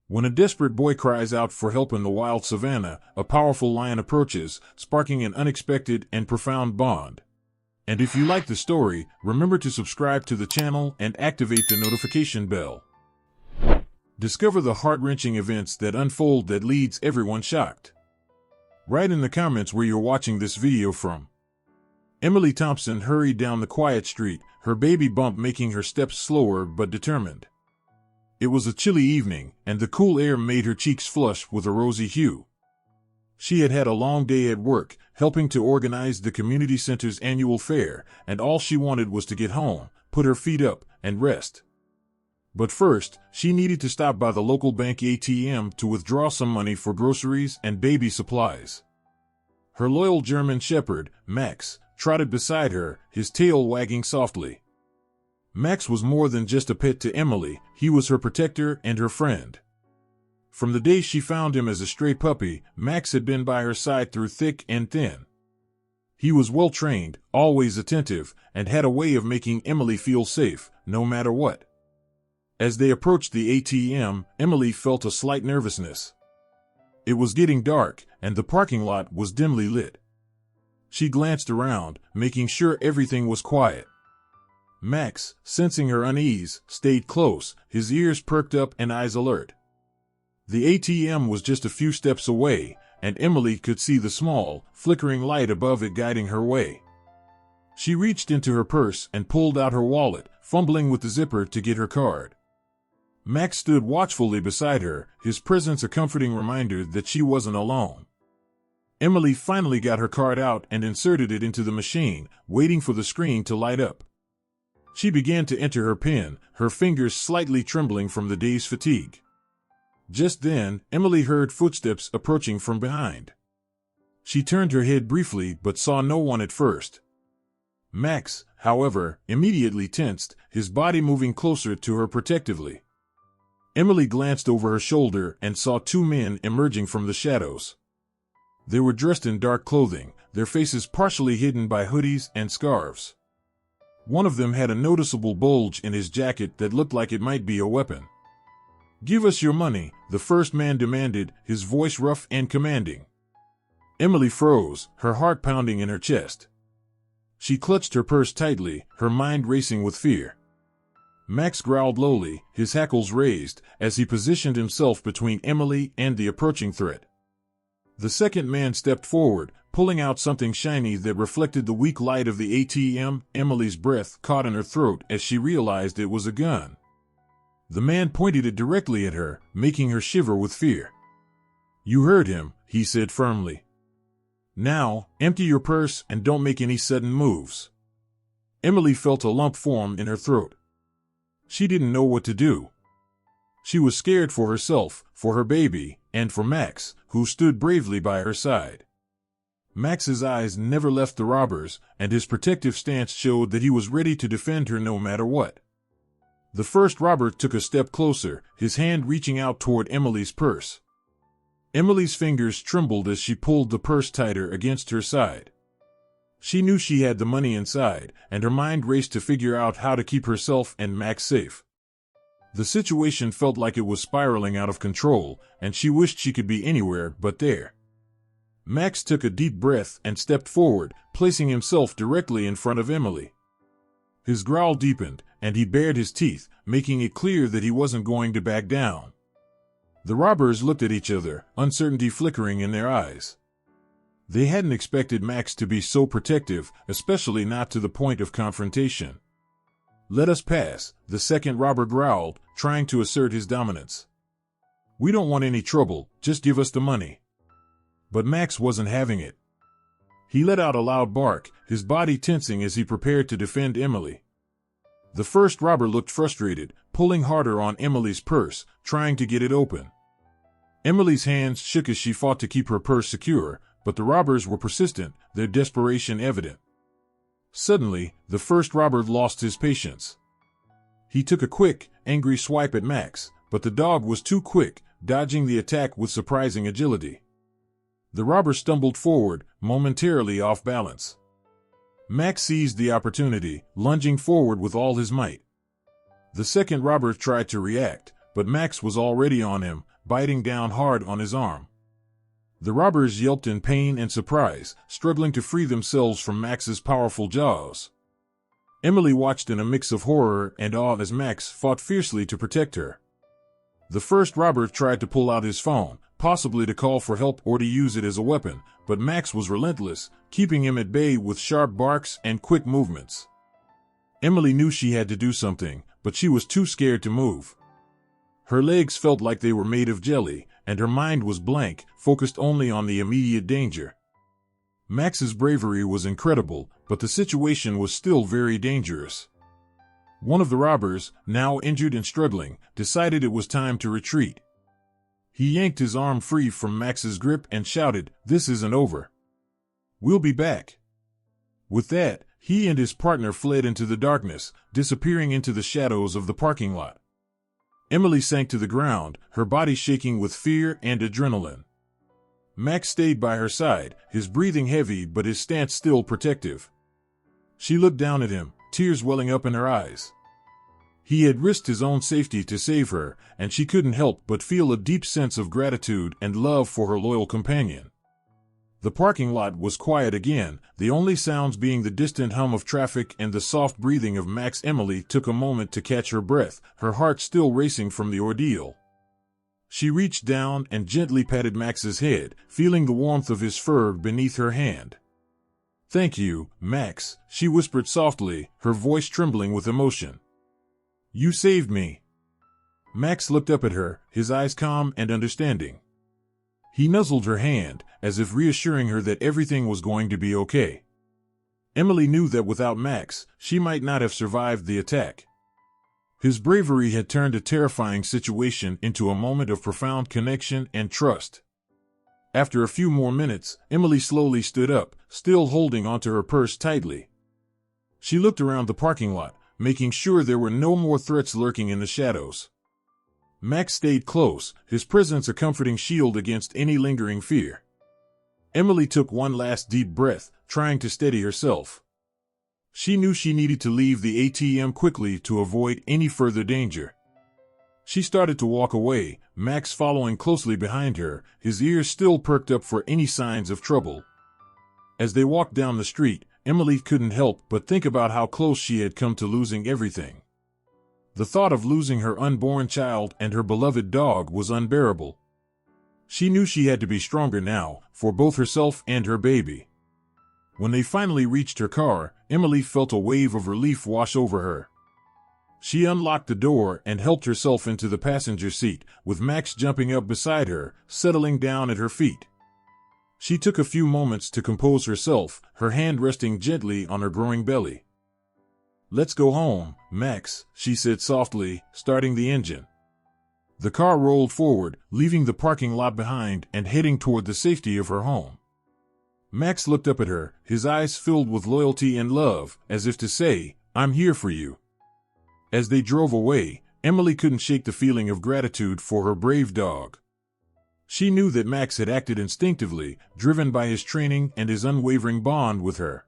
When a desperate boy cries out for help in the wild savannah, a powerful lion approaches, sparking an unexpected and profound bond. And if you like the story, remember to subscribe to the channel and activate the notification bell. Discover the heart-wrenching events that unfold that leaves everyone shocked. Write in the comments where you're watching this video from. Emily Thompson hurried down the quiet street, her baby bump making her steps slower but determined. It was a chilly evening, and the cool air made her cheeks flush with a rosy hue. She had had a long day at work, helping to organize the community center's annual fair, and all she wanted was to get home, put her feet up, and rest. But first, she needed to stop by the local bank ATM to withdraw some money for groceries and baby supplies. Her loyal German shepherd, Max, trotted beside her, his tail wagging softly. Max was more than just a pet to Emily, he was her protector and her friend. From the day she found him as a stray puppy, Max had been by her side through thick and thin. He was well trained, always attentive, and had a way of making Emily feel safe, no matter what. As they approached the ATM, Emily felt a slight nervousness. It was getting dark, and the parking lot was dimly lit. She glanced around, making sure everything was quiet. Max, sensing her unease, stayed close, his ears perked up and eyes alert. The ATM was just a few steps away, and Emily could see the small, flickering light above it guiding her way. She reached into her purse and pulled out her wallet, fumbling with the zipper to get her card. Max stood watchfully beside her, his presence a comforting reminder that she wasn't alone. Emily finally got her card out and inserted it into the machine, waiting for the screen to light up. She began to enter her PIN, her fingers slightly trembling from the day's fatigue. Just then, Emily heard footsteps approaching from behind. She turned her head briefly but saw no one at first. Max, however, immediately tensed, his body moving closer to her protectively. Emily glanced over her shoulder and saw two men emerging from the shadows. They were dressed in dark clothing, their faces partially hidden by hoodies and scarves. One of them had a noticeable bulge in his jacket that looked like it might be a weapon. "Give us your money," the first man demanded, his voice rough and commanding. Emily froze, her heart pounding in her chest. She clutched her purse tightly, her mind racing with fear. Max growled lowly, his hackles raised, as he positioned himself between Emily and the approaching threat. The second man stepped forward, pulling out something shiny that reflected the weak light of the ATM. Emily's breath caught in her throat as she realized it was a gun. The man pointed it directly at her, making her shiver with fear. "You heard him," he said firmly. "Now, empty your purse and don't make any sudden moves." Emily felt a lump form in her throat. She didn't know what to do. She was scared for herself, for her baby, and for Max, who stood bravely by her side. Max's eyes never left the robbers, and his protective stance showed that he was ready to defend her no matter what. The first robber took a step closer, his hand reaching out toward Emily's purse. Emily's fingers trembled as she pulled the purse tighter against her side. She knew she had the money inside, and her mind raced to figure out how to keep herself and Max safe. The situation felt like it was spiraling out of control, and she wished she could be anywhere but there. Max took a deep breath and stepped forward, placing himself directly in front of Emily. His growl deepened, and he bared his teeth, making it clear that he wasn't going to back down. The robbers looked at each other, uncertainty flickering in their eyes. They hadn't expected Max to be so protective, especially not to the point of confrontation. "Let us pass," the second robber growled, trying to assert his dominance. "We don't want any trouble, just give us the money." But Max wasn't having it. He let out a loud bark, his body tensing as he prepared to defend Emily. The first robber looked frustrated, pulling harder on Emily's purse, trying to get it open. Emily's hands shook as she fought to keep her purse secure, but the robbers were persistent, their desperation evident. Suddenly, the first robber lost his patience. He took a quick, angry swipe at Max, but the dog was too quick, dodging the attack with surprising agility. The robber stumbled forward, momentarily off balance. Max seized the opportunity, lunging forward with all his might. The second robber tried to react, but Max was already on him, biting down hard on his arm. The robbers yelped in pain and surprise, struggling to free themselves from Max's powerful jaws. Emily watched in a mix of horror and awe as Max fought fiercely to protect her. The first robber tried to pull out his phone, possibly to call for help or to use it as a weapon, but Max was relentless, keeping him at bay with sharp barks and quick movements. Emily knew she had to do something, but she was too scared to move. Her legs felt like they were made of jelly, and her mind was blank, focused only on the immediate danger. Max's bravery was incredible, but the situation was still very dangerous. One of the robbers, now injured and struggling, decided it was time to retreat. He yanked his arm free from Max's grip and shouted, "This isn't over. We'll be back." With that, he and his partner fled into the darkness, disappearing into the shadows of the parking lot. Emily sank to the ground, her body shaking with fear and adrenaline. Max stayed by her side, his breathing heavy but his stance still protective. She looked down at him, tears welling up in her eyes. He had risked his own safety to save her, and she couldn't help but feel a deep sense of gratitude and love for her loyal companion. The parking lot was quiet again, the only sounds being the distant hum of traffic and the soft breathing of Max. Emily took a moment to catch her breath, her heart still racing from the ordeal. She reached down and gently patted Max's head, feeling the warmth of his fur beneath her hand. "Thank you, Max," she whispered softly, her voice trembling with emotion. "You saved me." Max looked up at her, his eyes calm and understanding. He nuzzled her hand, as if reassuring her that everything was going to be okay. Emily knew that without Max, she might not have survived the attack. His bravery had turned a terrifying situation into a moment of profound connection and trust. After a few more minutes, Emily slowly stood up, still holding onto her purse tightly. She looked around the parking lot, making sure there were no more threats lurking in the shadows. Max stayed close, his presence a comforting shield against any lingering fear. Emily took one last deep breath, trying to steady herself. She knew she needed to leave the ATM quickly to avoid any further danger. She started to walk away, Max following closely behind her, his ears still perked up for any signs of trouble. As they walked down the street, Emily couldn't help but think about how close she had come to losing everything. The thought of losing her unborn child and her beloved dog was unbearable. She knew she had to be stronger now, for both herself and her baby. When they finally reached her car, Emily felt a wave of relief wash over her. She unlocked the door and helped herself into the passenger seat, with Max jumping up beside her, settling down at her feet. She took a few moments to compose herself, her hand resting gently on her growing belly. "Let's go home, Max," she said softly, starting the engine. The car rolled forward, leaving the parking lot behind and heading toward the safety of her home. Max looked up at her, his eyes filled with loyalty and love, as if to say, "I'm here for you." As they drove away, Emily couldn't shake the feeling of gratitude for her brave dog. She knew that Max had acted instinctively, driven by his training and his unwavering bond with her.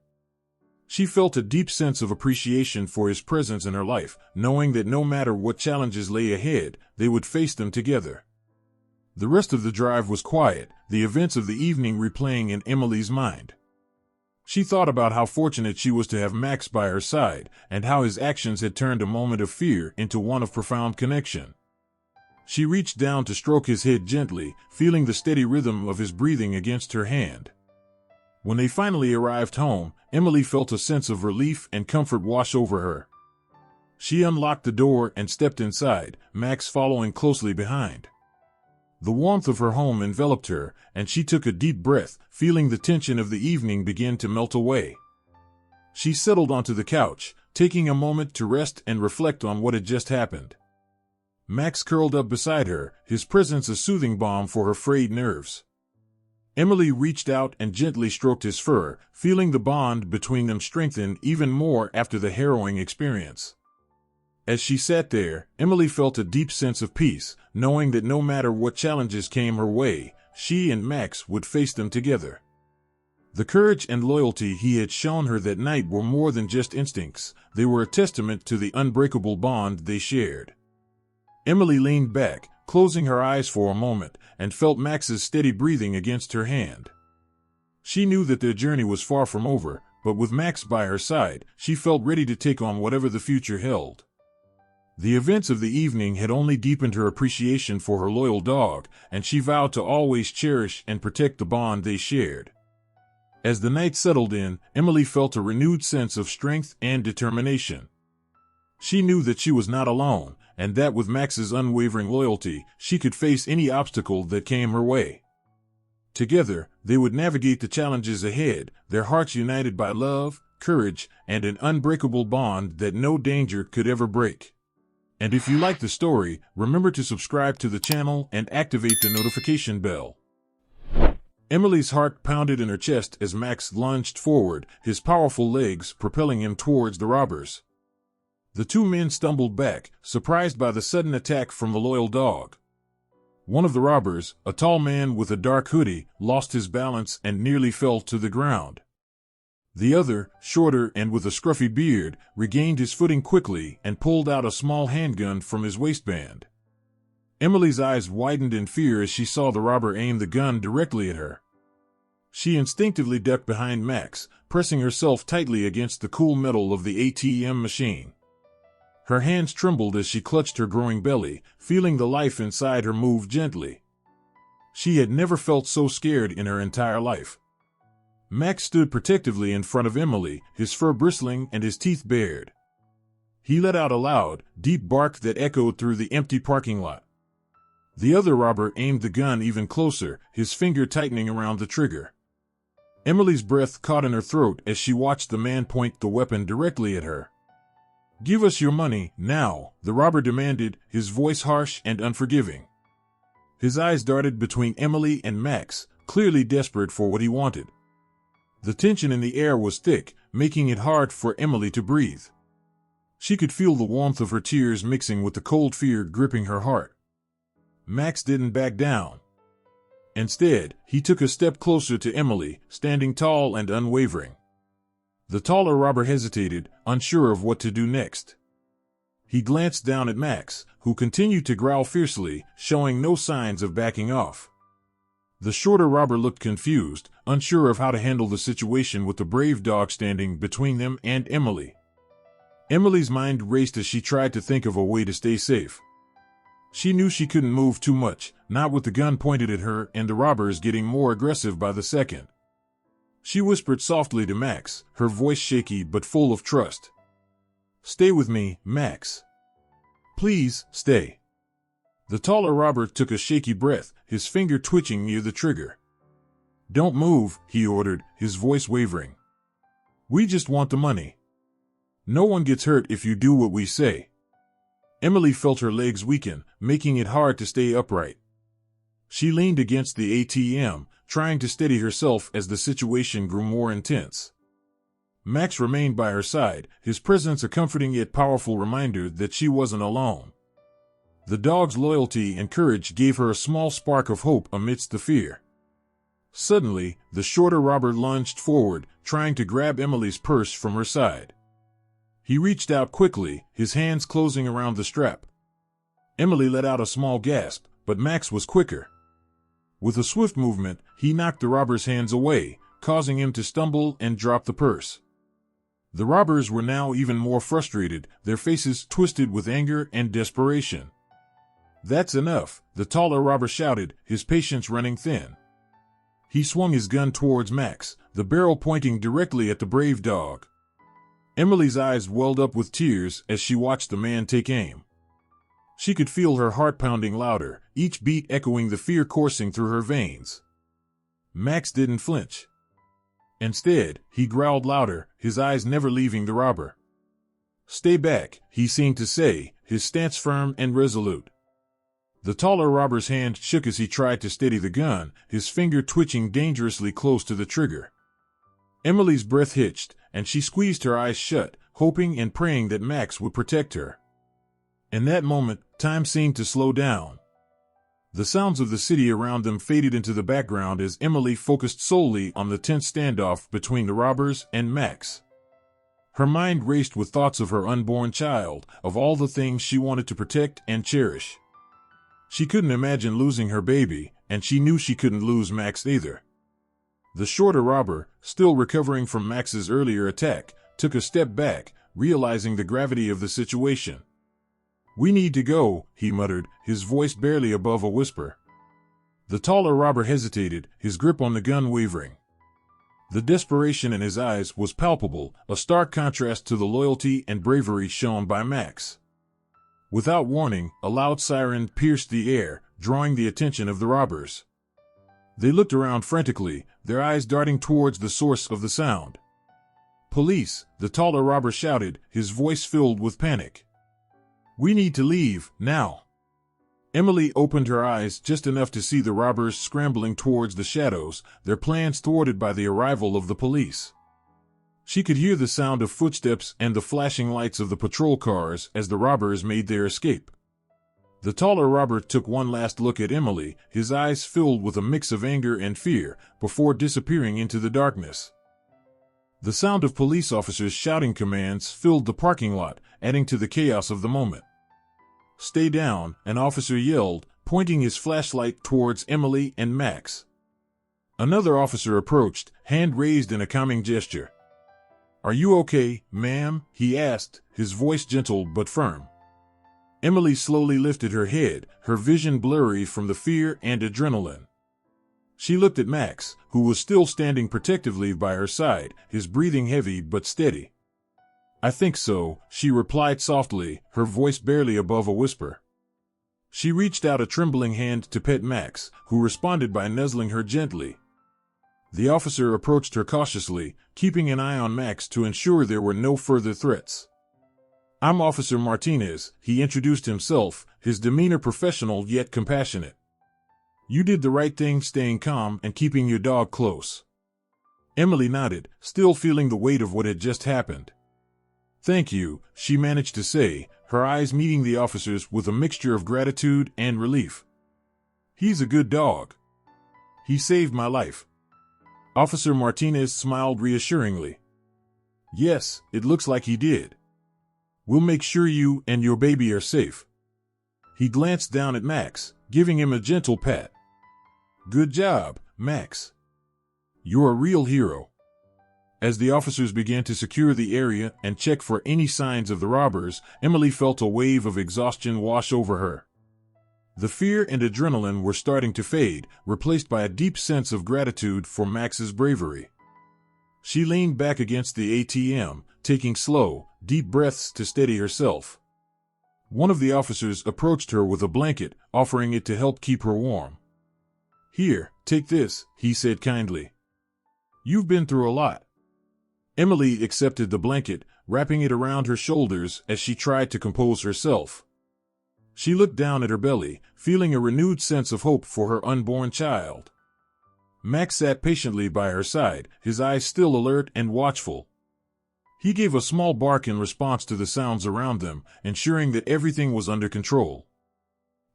She felt a deep sense of appreciation for his presence in her life, knowing that no matter what challenges lay ahead, they would face them together. The rest of the drive was quiet, the events of the evening replaying in Emily's mind. She thought about how fortunate she was to have Max by her side, and how his actions had turned a moment of fear into one of profound connection. She reached down to stroke his head gently, feeling the steady rhythm of his breathing against her hand. When they finally arrived home, Emily felt a sense of relief and comfort wash over her. She unlocked the door and stepped inside, Max following closely behind. The warmth of her home enveloped her, and she took a deep breath, feeling the tension of the evening begin to melt away. She settled onto the couch, taking a moment to rest and reflect on what had just happened. Max curled up beside her, his presence a soothing balm for her frayed nerves. Emily reached out and gently stroked his fur, feeling the bond between them strengthen even more after the harrowing experience. As she sat there, Emily felt a deep sense of peace, knowing that no matter what challenges came her way, she and Max would face them together. The courage and loyalty he had shown her that night were more than just instincts, they were a testament to the unbreakable bond they shared. Emily leaned back, closing her eyes for a moment, and felt Max's steady breathing against her hand. She knew that their journey was far from over, but with Max by her side, she felt ready to take on whatever the future held. The events of the evening had only deepened her appreciation for her loyal dog, and she vowed to always cherish and protect the bond they shared. As the night settled in, Emily felt a renewed sense of strength and determination. She knew that she was not alone, and that with Max's unwavering loyalty, she could face any obstacle that came her way. Together, they would navigate the challenges ahead, their hearts united by love, courage, and an unbreakable bond that no danger could ever break. And if you like the story, remember to subscribe to the channel and activate the notification bell. Emily's heart pounded in her chest as Max lunged forward, his powerful legs propelling him towards the robbers. The two men stumbled back, surprised by the sudden attack from the loyal dog. One of the robbers, a tall man with a dark hoodie, lost his balance and nearly fell to the ground. The other, shorter and with a scruffy beard, regained his footing quickly and pulled out a small handgun from his waistband. Emily's eyes widened in fear as she saw the robber aim the gun directly at her. She instinctively ducked behind Max, pressing herself tightly against the cool metal of the ATM machine. Her hands trembled as she clutched her growing belly, feeling the life inside her move gently. She had never felt so scared in her entire life. Max stood protectively in front of Emily, his fur bristling and his teeth bared. He let out a loud, deep bark that echoed through the empty parking lot. The other robber aimed the gun even closer, his finger tightening around the trigger. Emily's breath caught in her throat as she watched the man point the weapon directly at her. "Give us your money, now," the robber demanded, his voice harsh and unforgiving. His eyes darted between Emily and Max, clearly desperate for what he wanted. The tension in the air was thick, making it hard for Emily to breathe. She could feel the warmth of her tears mixing with the cold fear gripping her heart. Max didn't back down. Instead, he took a step closer to Emily, standing tall and unwavering. The taller robber hesitated, unsure of what to do next. He glanced down at Max, who continued to growl fiercely, showing no signs of backing off. The shorter robber looked confused, unsure of how to handle the situation with the brave dog standing between them and Emily. Emily's mind raced as she tried to think of a way to stay safe. She knew she couldn't move too much, not with the gun pointed at her and the robbers getting more aggressive by the second. She whispered softly to Max, her voice shaky but full of trust. "Stay with me, Max. Please, stay." The taller robber took a shaky breath, his finger twitching near the trigger. "Don't move," he ordered, his voice wavering. "We just want the money. No one gets hurt if you do what we say." Emily felt her legs weaken, making it hard to stay upright. She leaned against the ATM, trying to steady herself as the situation grew more intense. Max remained by her side, his presence a comforting yet powerful reminder that she wasn't alone. The dog's loyalty and courage gave her a small spark of hope amidst the fear. Suddenly, the shorter robber lunged forward, trying to grab Emily's purse from her side. He reached out quickly, his hands closing around the strap. Emily let out a small gasp, but Max was quicker. With a swift movement, he knocked the robber's hands away, causing him to stumble and drop the purse. The robbers were now even more frustrated, their faces twisted with anger and desperation. "That's enough," the taller robber shouted, his patience running thin. He swung his gun towards Max, the barrel pointing directly at the brave dog. Emily's eyes welled up with tears as she watched the man take aim. She could feel her heart pounding louder, each beat echoing the fear coursing through her veins. Max didn't flinch. Instead, he growled louder, his eyes never leaving the robber. "Stay back," he seemed to say, his stance firm and resolute. The taller robber's hand shook as he tried to steady the gun, his finger twitching dangerously close to the trigger. Emily's breath hitched, and she squeezed her eyes shut, hoping and praying that Max would protect her. In that moment, time seemed to slow down. The sounds of the city around them faded into the background as Emily focused solely on the tense standoff between the robbers and Max. Her mind raced with thoughts of her unborn child, of all the things she wanted to protect and cherish. She couldn't imagine losing her baby, and she knew she couldn't lose Max either. The shorter robber, still recovering from Max's earlier attack, took a step back, realizing the gravity of the situation. "We need to go," he muttered, his voice barely above a whisper. The taller robber hesitated, his grip on the gun wavering. The desperation in his eyes was palpable, a stark contrast to the loyalty and bravery shown by Max. Without warning, a loud siren pierced the air, drawing the attention of the robbers. They looked around frantically, their eyes darting towards the source of the sound. "Police!" the taller robber shouted, his voice filled with panic. "We need to leave, now!" Emily opened her eyes just enough to see the robbers scrambling towards the shadows, their plans thwarted by the arrival of the police. She could hear the sound of footsteps and the flashing lights of the patrol cars as the robbers made their escape. The taller robber took one last look at Emily, his eyes filled with a mix of anger and fear, before disappearing into the darkness. The sound of police officers shouting commands filled the parking lot, adding to the chaos of the moment. "Stay down," an officer yelled, pointing his flashlight towards Emily and Max. Another officer approached, hand raised in a calming gesture. "Are you okay, ma'am?" he asked, his voice gentle but firm. Emily slowly lifted her head, her vision blurry from the fear and adrenaline. She looked at Max, who was still standing protectively by her side, his breathing heavy but steady. "I think so," she replied softly, her voice barely above a whisper. She reached out a trembling hand to pet Max, who responded by nuzzling her gently. The officer approached her cautiously, keeping an eye on Max to ensure there were no further threats. "I'm Officer Martinez," he introduced himself, his demeanor professional yet compassionate. "You did the right thing staying calm and keeping your dog close." Emily nodded, still feeling the weight of what had just happened. "Thank you," she managed to say, her eyes meeting the officer's with a mixture of gratitude and relief. "He's a good dog. He saved my life." Officer Martinez smiled reassuringly. "Yes, it looks like he did. We'll make sure you and your baby are safe." He glanced down at Max, giving him a gentle pat. "Good job, Max. You're a real hero." As the officers began to secure the area and check for any signs of the robbers, Emily felt a wave of exhaustion wash over her. The fear and adrenaline were starting to fade, replaced by a deep sense of gratitude for Max's bravery. She leaned back against the ATM, taking slow, deep breaths to steady herself. One of the officers approached her with a blanket, offering it to help keep her warm. "Here, take this," he said kindly. "You've been through a lot." Emily accepted the blanket, wrapping it around her shoulders as she tried to compose herself. She looked down at her belly, feeling a renewed sense of hope for her unborn child. Max sat patiently by her side, his eyes still alert and watchful. He gave a small bark in response to the sounds around them, ensuring that everything was under control.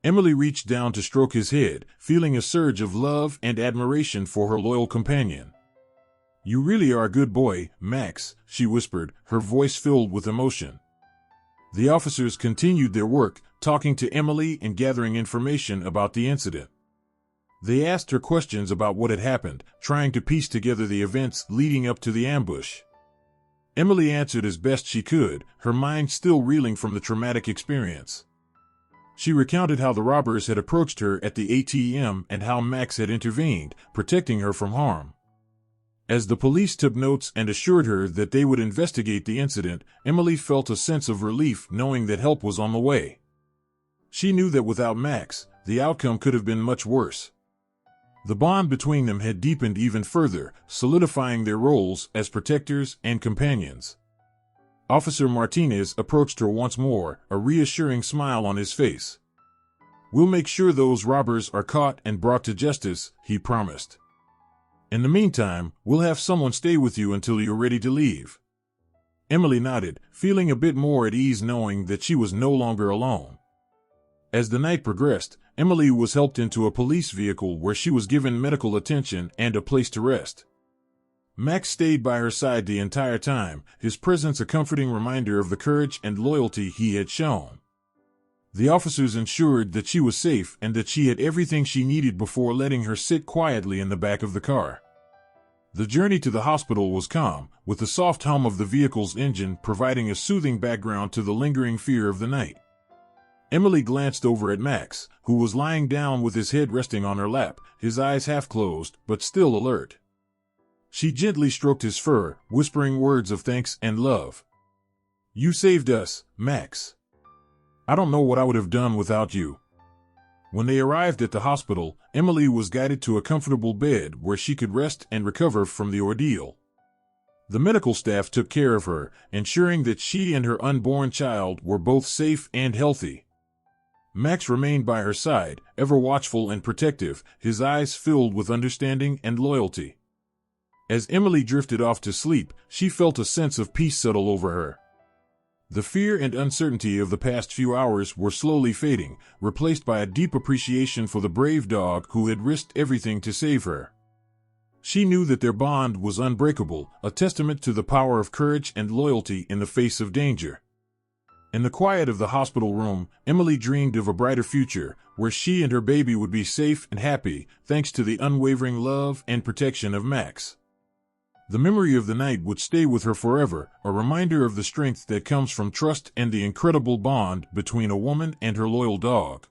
Emily reached down to stroke his head, feeling a surge of love and admiration for her loyal companion. "You really are a good boy, Max," she whispered, her voice filled with emotion. The officers continued their work, talking to Emily and gathering information about the incident. They asked her questions about what had happened, trying to piece together the events leading up to the ambush. Emily answered as best she could, her mind still reeling from the traumatic experience. She recounted how the robbers had approached her at the ATM and how Max had intervened, protecting her from harm. As the police took notes and assured her that they would investigate the incident, Emily felt a sense of relief knowing that help was on the way. She knew that without Max, the outcome could have been much worse. The bond between them had deepened even further, solidifying their roles as protectors and companions. Officer Martinez approached her once more, a reassuring smile on his face. "We'll make sure those robbers are caught and brought to justice," he promised. "In the meantime, we'll have someone stay with you until you're ready to leave." Emily nodded, feeling a bit more at ease knowing that she was no longer alone. As the night progressed, Emily was helped into a police vehicle where she was given medical attention and a place to rest. Max stayed by her side the entire time, his presence a comforting reminder of the courage and loyalty he had shown. The officers ensured that she was safe and that she had everything she needed before letting her sit quietly in the back of the car. The journey to the hospital was calm, with the soft hum of the vehicle's engine providing a soothing background to the lingering fear of the night. Emily glanced over at Max, who was lying down with his head resting on her lap, his eyes half closed, but still alert. She gently stroked his fur, whispering words of thanks and love. "You saved us, Max. I don't know what I would have done without you." When they arrived at the hospital, Emily was guided to a comfortable bed where she could rest and recover from the ordeal. The medical staff took care of her, ensuring that she and her unborn child were both safe and healthy. Max remained by her side, ever watchful and protective, his eyes filled with understanding and loyalty. As Emily drifted off to sleep, she felt a sense of peace settle over her. The fear and uncertainty of the past few hours were slowly fading, replaced by a deep appreciation for the brave dog who had risked everything to save her. She knew that their bond was unbreakable, a testament to the power of courage and loyalty in the face of danger. In the quiet of the hospital room, Emily dreamed of a brighter future, where she and her baby would be safe and happy, thanks to the unwavering love and protection of Max. The memory of the night would stay with her forever, a reminder of the strength that comes from trust and the incredible bond between a woman and her loyal dog.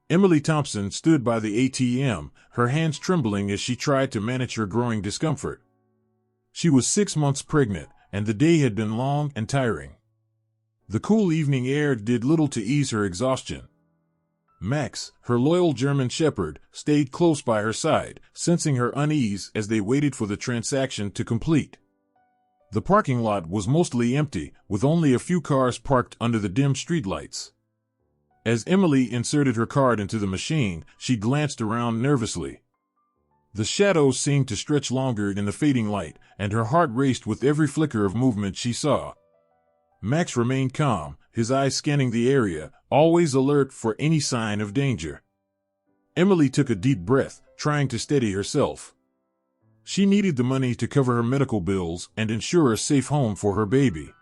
Emily Thompson stood by the ATM, her hands trembling as she tried to manage her growing discomfort. She was 6 months pregnant, and the day had been long and tiring. The cool evening air did little to ease her exhaustion. Max, her loyal German shepherd, stayed close by her side, sensing her unease as they waited for the transaction to complete. The parking lot was mostly empty, with only a few cars parked under the dim streetlights. As Emily inserted her card into the machine, she glanced around nervously. The shadows seemed to stretch longer in the fading light, and her heart raced with every flicker of movement she saw. Max remained calm, his eyes scanning the area, always alert for any sign of danger. Emily took a deep breath, trying to steady herself. She needed the money to cover her medical bills and ensure a safe home for her baby.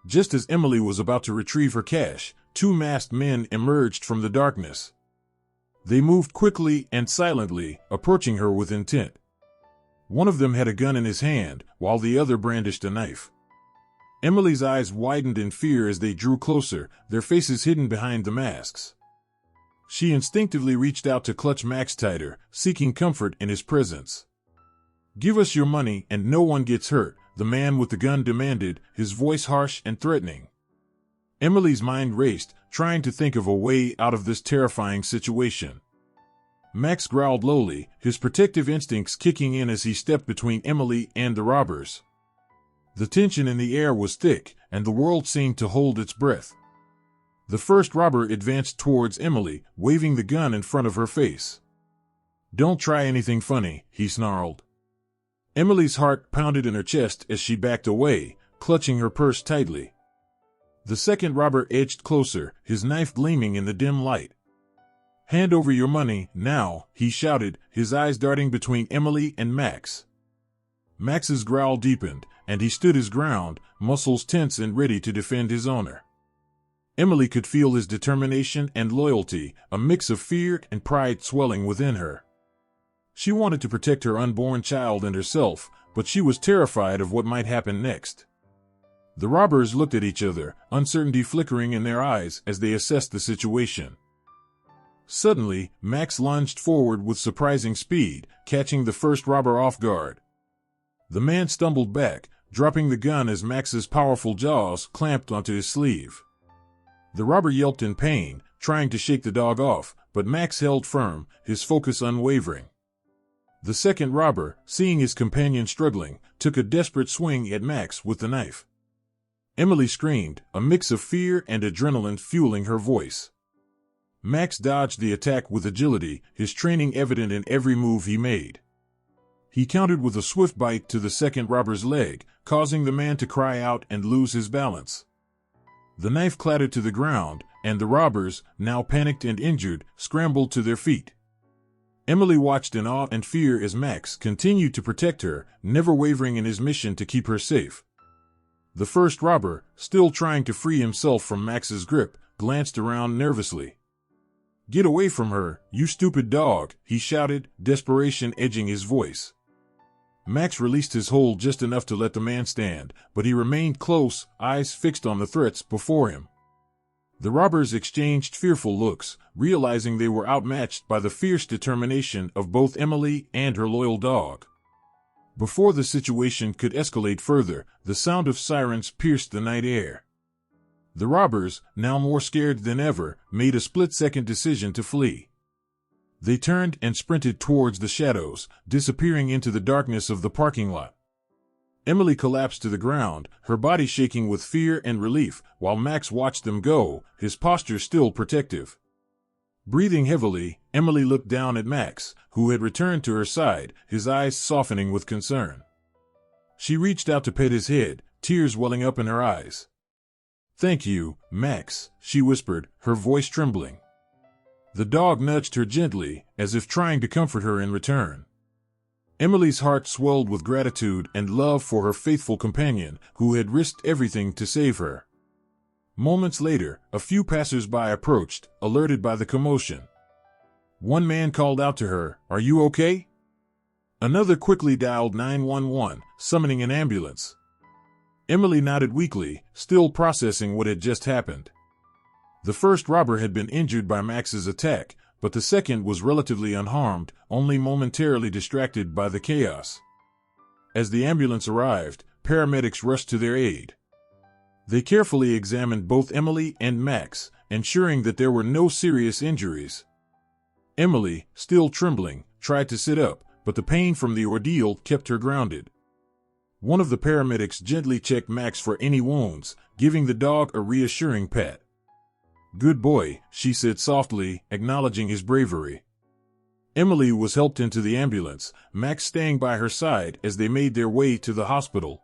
Just as Emily was about to retrieve her cash, 2 masked men emerged from the darkness. They moved quickly and silently, approaching her with intent. One of them had a gun in his hand, while the other brandished a knife. Emily's eyes widened in fear as they drew closer, their faces hidden behind the masks. She instinctively reached out to clutch Max tighter, seeking comfort in his presence. "Give us your money and no one gets hurt," the man with the gun demanded, his voice harsh and threatening. Emily's mind raced, trying to think of a way out of this terrifying situation. Max growled lowly, his protective instincts kicking in as he stepped between Emily and the robbers. The tension in the air was thick, and the world seemed to hold its breath. The first robber advanced towards Emily, waving the gun in front of her face. "Don't try anything funny," he snarled. Emily's heart pounded in her chest as she backed away, clutching her purse tightly. The second robber edged closer, his knife gleaming in the dim light. "Hand over your money, now," he shouted, his eyes darting between Emily and Max. Max's growl deepened, and he stood his ground, muscles tense and ready to defend his owner. Emily could feel his determination and loyalty, a mix of fear and pride swelling within her. She wanted to protect her unborn child and herself, but she was terrified of what might happen next. The robbers looked at each other, uncertainty flickering in their eyes as they assessed the situation. Suddenly, Max lunged forward with surprising speed, catching the first robber off guard. The man stumbled back, dropping the gun as Max's powerful jaws clamped onto his sleeve. The robber yelped in pain, trying to shake the dog off, but Max held firm, his focus unwavering. The second robber, seeing his companion struggling, took a desperate swing at Max with the knife. Emily screamed, a mix of fear and adrenaline fueling her voice. Max dodged the attack with agility, his training evident in every move he made. He countered with a swift bite to the second robber's leg, causing the man to cry out and lose his balance. The knife clattered to the ground, and the robbers, now panicked and injured, scrambled to their feet. Emily watched in awe and fear as Max continued to protect her, never wavering in his mission to keep her safe. The first robber, still trying to free himself from Max's grip, glanced around nervously. "Get away from her, you stupid dog," he shouted, desperation edging his voice. Max released his hold just enough to let the man stand, but he remained close, eyes fixed on the threats before him. The robbers exchanged fearful looks, realizing they were outmatched by the fierce determination of both Emily and her loyal dog. Before the situation could escalate further, the sound of sirens pierced the night air. The robbers, now more scared than ever, made a split-second decision to flee. They turned and sprinted towards the shadows, disappearing into the darkness of the parking lot. Emily collapsed to the ground, her body shaking with fear and relief, while Max watched them go, his posture still protective. Breathing heavily, Emily looked down at Max, who had returned to her side, his eyes softening with concern. She reached out to pet his head, tears welling up in her eyes. "Thank you, Max," she whispered, her voice trembling. The dog nudged her gently, as if trying to comfort her in return. Emily's heart swelled with gratitude and love for her faithful companion, who had risked everything to save her. Moments later, a few passers-by approached, alerted by the commotion. One man called out to her, "Are you okay?" Another quickly dialed 911, summoning an ambulance. Emily nodded weakly, still processing what had just happened. The first robber had been injured by Max's attack, but the second was relatively unharmed, only momentarily distracted by the chaos. As the ambulance arrived, paramedics rushed to their aid. They carefully examined both Emily and Max, ensuring that there were no serious injuries. Emily, still trembling, tried to sit up, but the pain from the ordeal kept her grounded. One of the paramedics gently checked Max for any wounds, giving the dog a reassuring pat. "Good boy," she said softly, acknowledging his bravery. Emily was helped into the ambulance, Max staying by her side as they made their way to the hospital.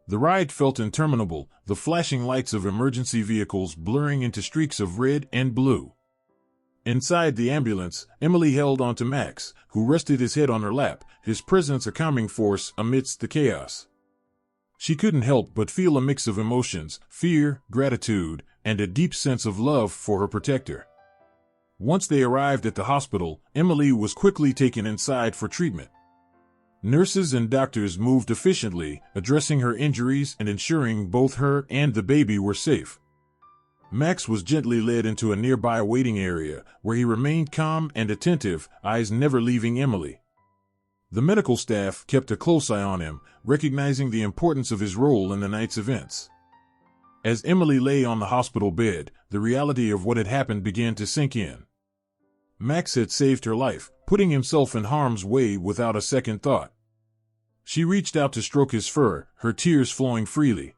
The ride felt interminable, the flashing lights of emergency vehicles blurring into streaks of red and blue. Inside the ambulance, Emily held onto Max, who rested his head on her lap, his presence a calming force amidst the chaos. She couldn't help but feel a mix of emotions, fear, gratitude, and a deep sense of love for her protector. Once they arrived at the hospital, Emily was quickly taken inside for treatment. Nurses and doctors moved efficiently, addressing her injuries and ensuring both her and the baby were safe. Max was gently led into a nearby waiting area, where he remained calm and attentive, eyes never leaving Emily. The medical staff kept a close eye on him, recognizing the importance of his role in the night's events. As Emily lay on the hospital bed, the reality of what had happened began to sink in. Max had saved her life, putting himself in harm's way without a second thought. She reached out to stroke his fur, her tears flowing freely.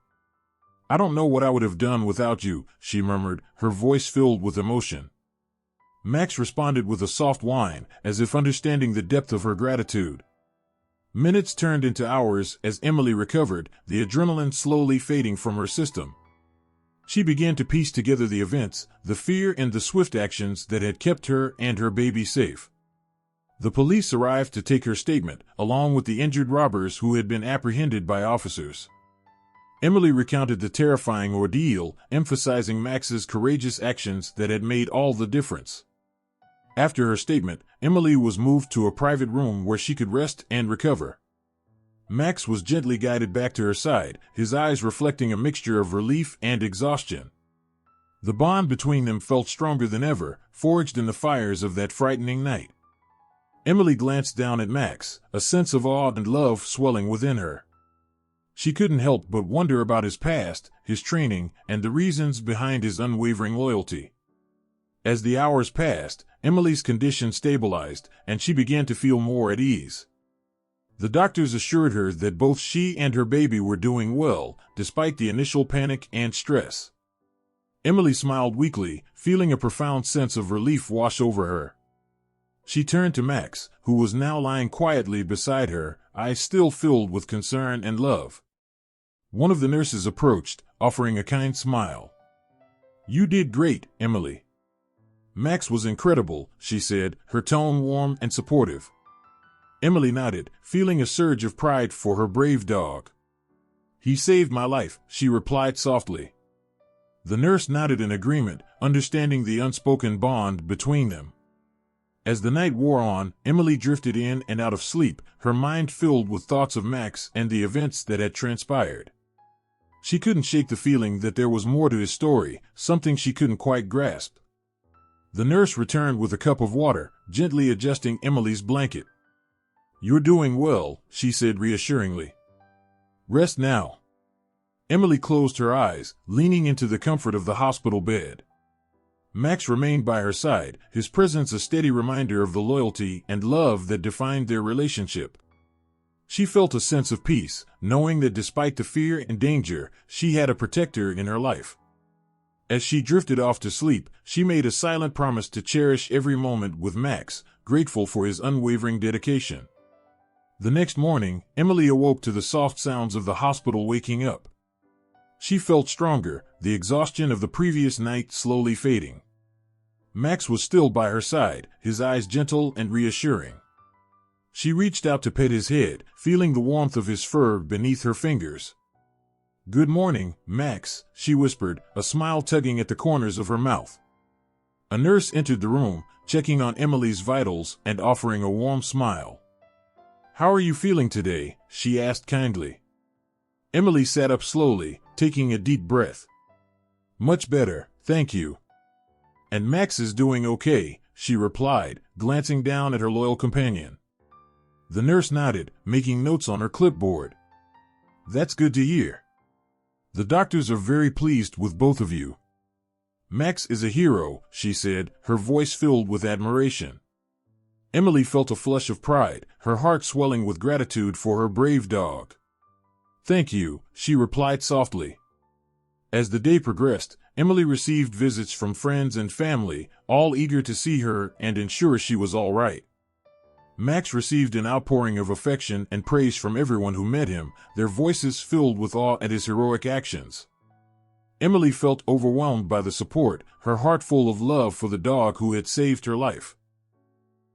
"I don't know what I would have done without you," she murmured, her voice filled with emotion. Max responded with a soft whine, as if understanding the depth of her gratitude. Minutes turned into hours as Emily recovered, the adrenaline slowly fading from her system. She began to piece together the events, the fear and the swift actions that had kept her and her baby safe. The police arrived to take her statement, along with the injured robbers who had been apprehended by officers. Emily recounted the terrifying ordeal, emphasizing Max's courageous actions that had made all the difference. After her statement, Emily was moved to a private room where she could rest and recover. Max was gently guided back to her side, his eyes reflecting a mixture of relief and exhaustion. The bond between them felt stronger than ever, forged in the fires of that frightening night. Emily glanced down at Max, a sense of awe and love swelling within her. She couldn't help but wonder about his past, his training, and the reasons behind his unwavering loyalty. As the hours passed, Emily's condition stabilized, and she began to feel more at ease. The doctors assured her that both she and her baby were doing well, despite the initial panic and stress. Emily smiled weakly, feeling a profound sense of relief wash over her. She turned to Max, who was now lying quietly beside her, eyes still filled with concern and love. One of the nurses approached, offering a kind smile. "You did great, Emily." Max was incredible, she said, her tone warm and supportive. Emily nodded, feeling a surge of pride for her brave dog. He saved my life, she replied softly. The nurse nodded in agreement, understanding the unspoken bond between them. As the night wore on, Emily drifted in and out of sleep, her mind filled with thoughts of Max and the events that had transpired. She couldn't shake the feeling that there was more to his story, something she couldn't quite grasp. The nurse returned with a cup of water, gently adjusting Emily's blanket. "You're doing well," she said reassuringly. "Rest now." Emily closed her eyes, leaning into the comfort of the hospital bed. Max remained by her side, his presence a steady reminder of the loyalty and love that defined their relationship. She felt a sense of peace, knowing that despite the fear and danger, she had a protector in her life. As she drifted off to sleep, she made a silent promise to cherish every moment with Max, grateful for his unwavering dedication. The next morning, Emily awoke to the soft sounds of the hospital waking up. She felt stronger, the exhaustion of the previous night slowly fading. Max was still by her side, his eyes gentle and reassuring. She reached out to pet his head, feeling the warmth of his fur beneath her fingers. "Good morning, Max," she whispered, a smile tugging at the corners of her mouth. A nurse entered the room, checking on Emily's vitals and offering a warm smile. "How are you feeling today?" she asked kindly. Emily sat up slowly, taking a deep breath. "Much better, thank you." "And Max is doing okay," she replied, glancing down at her loyal companion. The nurse nodded, making notes on her clipboard. "That's good to hear. The doctors are very pleased with both of you." "Max is a hero," she said, her voice filled with admiration. Emily felt a flush of pride, her heart swelling with gratitude for her brave dog. "Thank you," she replied softly. As the day progressed, Emily received visits from friends and family, all eager to see her and ensure she was all right. Max received an outpouring of affection and praise from everyone who met him, their voices filled with awe at his heroic actions. Emily felt overwhelmed by the support, her heart full of love for the dog who had saved her life.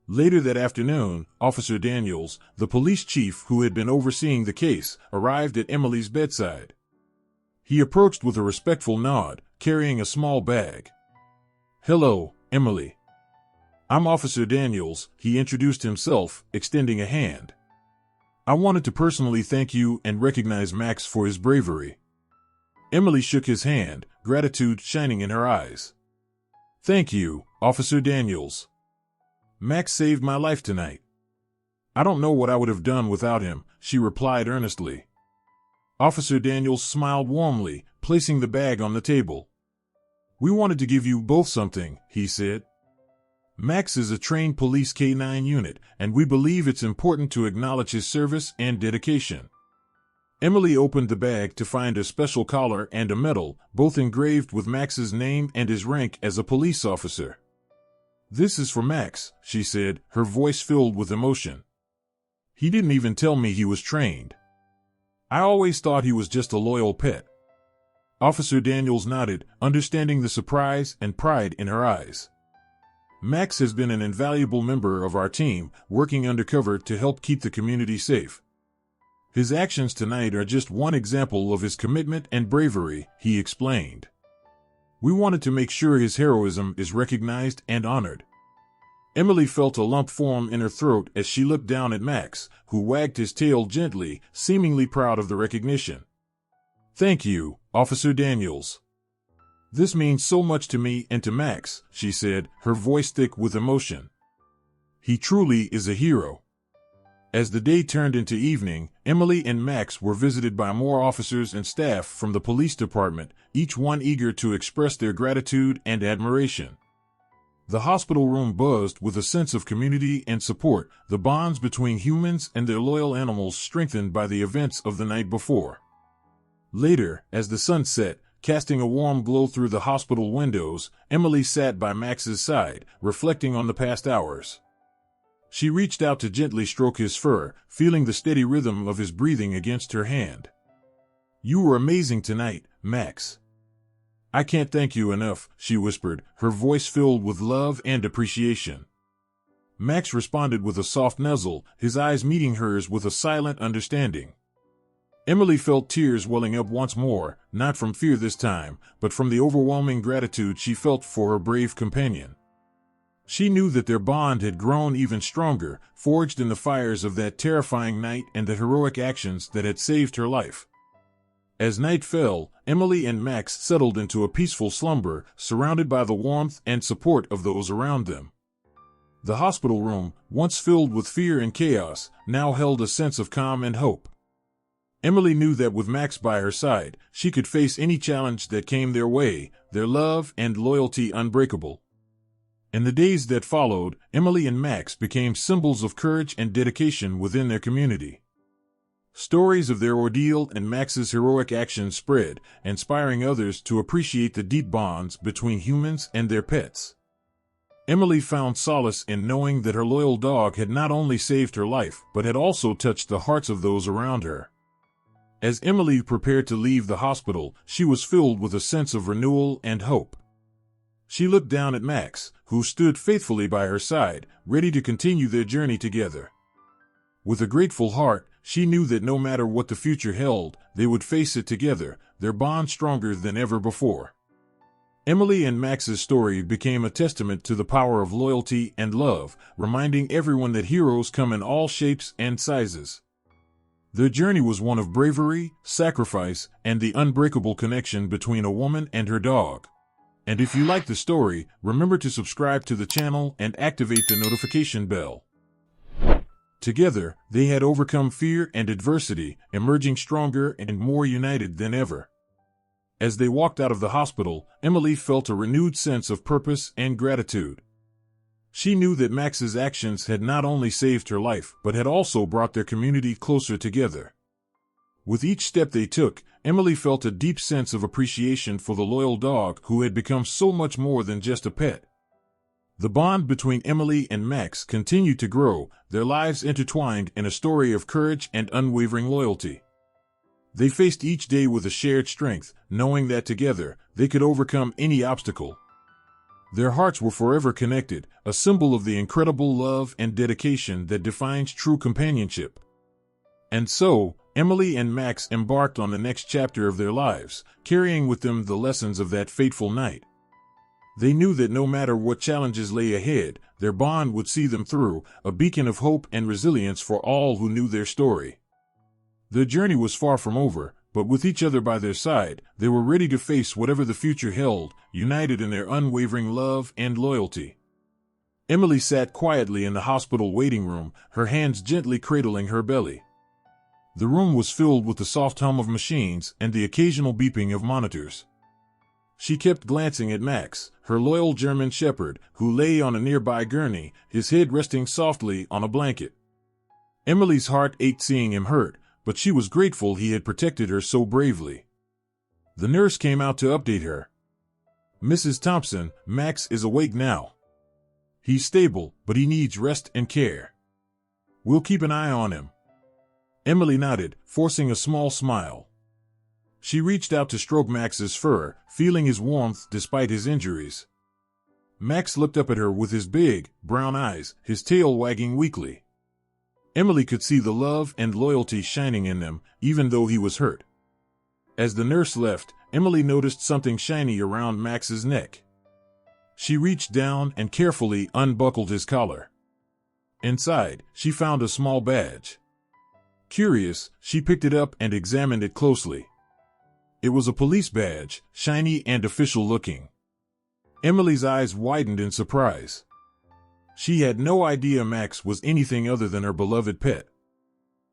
Later that afternoon, Officer Daniels, the police chief who had been overseeing the case, arrived at Emily's bedside. He approached with a respectful nod, carrying a small bag. "Hello, Emily. I'm Officer Daniels," he introduced himself, extending a hand. "I wanted to personally thank you and recognize Max for his bravery." Emily shook his hand, gratitude shining in her eyes. "Thank you, Officer Daniels. Max saved my life tonight. I don't know what I would have done without him," she replied earnestly. Officer Daniels smiled warmly, placing the bag on the table. "We wanted to give you both something," he said. "Max is a trained police K-9 unit, and we believe it's important to acknowledge his service and dedication." Emily opened the bag to find a special collar and a medal, both engraved with Max's name and his rank as a police officer. "This is for Max," she said, her voice filled with emotion. "He didn't even tell me he was trained. I always thought he was just a loyal pet." Officer Daniels nodded, understanding the surprise and pride in her eyes. "Max has been an invaluable member of our team, working undercover to help keep the community safe. His actions tonight are just one example of his commitment and bravery," he explained. "We wanted to make sure his heroism is recognized and honored." Emily felt a lump form in her throat as she looked down at Max, who wagged his tail gently, seemingly proud of the recognition. "Thank you, Officer Daniels. This means so much to me and to Max," she said, her voice thick with emotion. "He truly is a hero." As the day turned into evening, Emily and Max were visited by more officers and staff from the police department, each one eager to express their gratitude and admiration. The hospital room buzzed with a sense of community and support, the bonds between humans and their loyal animals strengthened by the events of the night before. Later, as the sun set, casting a warm glow through the hospital windows, Emily sat by Max's side, reflecting on the past hours. She reached out to gently stroke his fur, feeling the steady rhythm of his breathing against her hand. "You were amazing tonight, Max. "I can't thank you enough," she whispered, her voice filled with love and appreciation. Max responded with a soft nuzzle, his eyes meeting hers with a silent understanding. Emily felt tears welling up once more, not from fear this time, but from the overwhelming gratitude she felt for her brave companion. She knew that their bond had grown even stronger, forged in the fires of that terrifying night and the heroic actions that had saved her life. As night fell, Emily and Max settled into a peaceful slumber, surrounded by the warmth and support of those around them. The hospital room, once filled with fear and chaos, now held a sense of calm and hope. Emily knew that with Max by her side, she could face any challenge that came their way, their love and loyalty unbreakable. In the days that followed, Emily and Max became symbols of courage and dedication within their community. Stories of their ordeal and Max's heroic actions spread, inspiring others to appreciate the deep bonds between humans and their pets. Emily found solace in knowing that her loyal dog had not only saved her life, but had also touched the hearts of those around her. As Emily prepared to leave the hospital, she was filled with a sense of renewal and hope. She looked down at Max, who stood faithfully by her side, ready to continue their journey together. With a grateful heart, she knew that no matter what the future held, they would face it together, their bond stronger than ever before. Emily and Max's story became a testament to the power of loyalty and love, reminding everyone that heroes come in all shapes and sizes. Their journey was one of bravery, sacrifice, and the unbreakable connection between a woman and her dog. And if you like the story, remember to subscribe to the channel and activate the notification bell. Together, they had overcome fear and adversity, emerging stronger and more united than ever. As they walked out of the hospital, Emily felt a renewed sense of purpose and gratitude. She knew that Max's actions had not only saved her life, but had also brought their community closer together. With each step they took, Emily felt a deep sense of appreciation for the loyal dog who had become so much more than just a pet. The bond between Emily and Max continued to grow, their lives intertwined in a story of courage and unwavering loyalty. They faced each day with a shared strength, knowing that together, they could overcome any obstacle. Their hearts were forever connected, a symbol of the incredible love and dedication that defines true companionship. And so, Emily and Max embarked on the next chapter of their lives, carrying with them the lessons of that fateful night. They knew that no matter what challenges lay ahead, their bond would see them through, a beacon of hope and resilience for all who knew their story. Their journey was far from over, but with each other by their side, they were ready to face whatever the future held, united in their unwavering love and loyalty. Emily sat quietly in the hospital waiting room, her hands gently cradling her belly. The room was filled with the soft hum of machines and the occasional beeping of monitors. She kept glancing at Max, her loyal German shepherd, who lay on a nearby gurney, his head resting softly on a blanket. Emily's heart ached seeing him hurt, but she was grateful he had protected her so bravely. The nurse came out to update her. "Mrs. Thompson, Max is awake now. He's stable, but he needs rest and care. We'll keep an eye on him." Emily nodded, forcing a small smile. She reached out to stroke Max's fur, feeling his warmth despite his injuries. Max looked up at her with his big, brown eyes, his tail wagging weakly. Emily could see the love and loyalty shining in them, even though he was hurt. As the nurse left, Emily noticed something shiny around Max's neck. She reached down and carefully unbuckled his collar. Inside, she found a small badge. Curious, she picked it up and examined it closely. It was a police badge, shiny and official-looking. Emily's eyes widened in surprise. She had no idea Max was anything other than her beloved pet.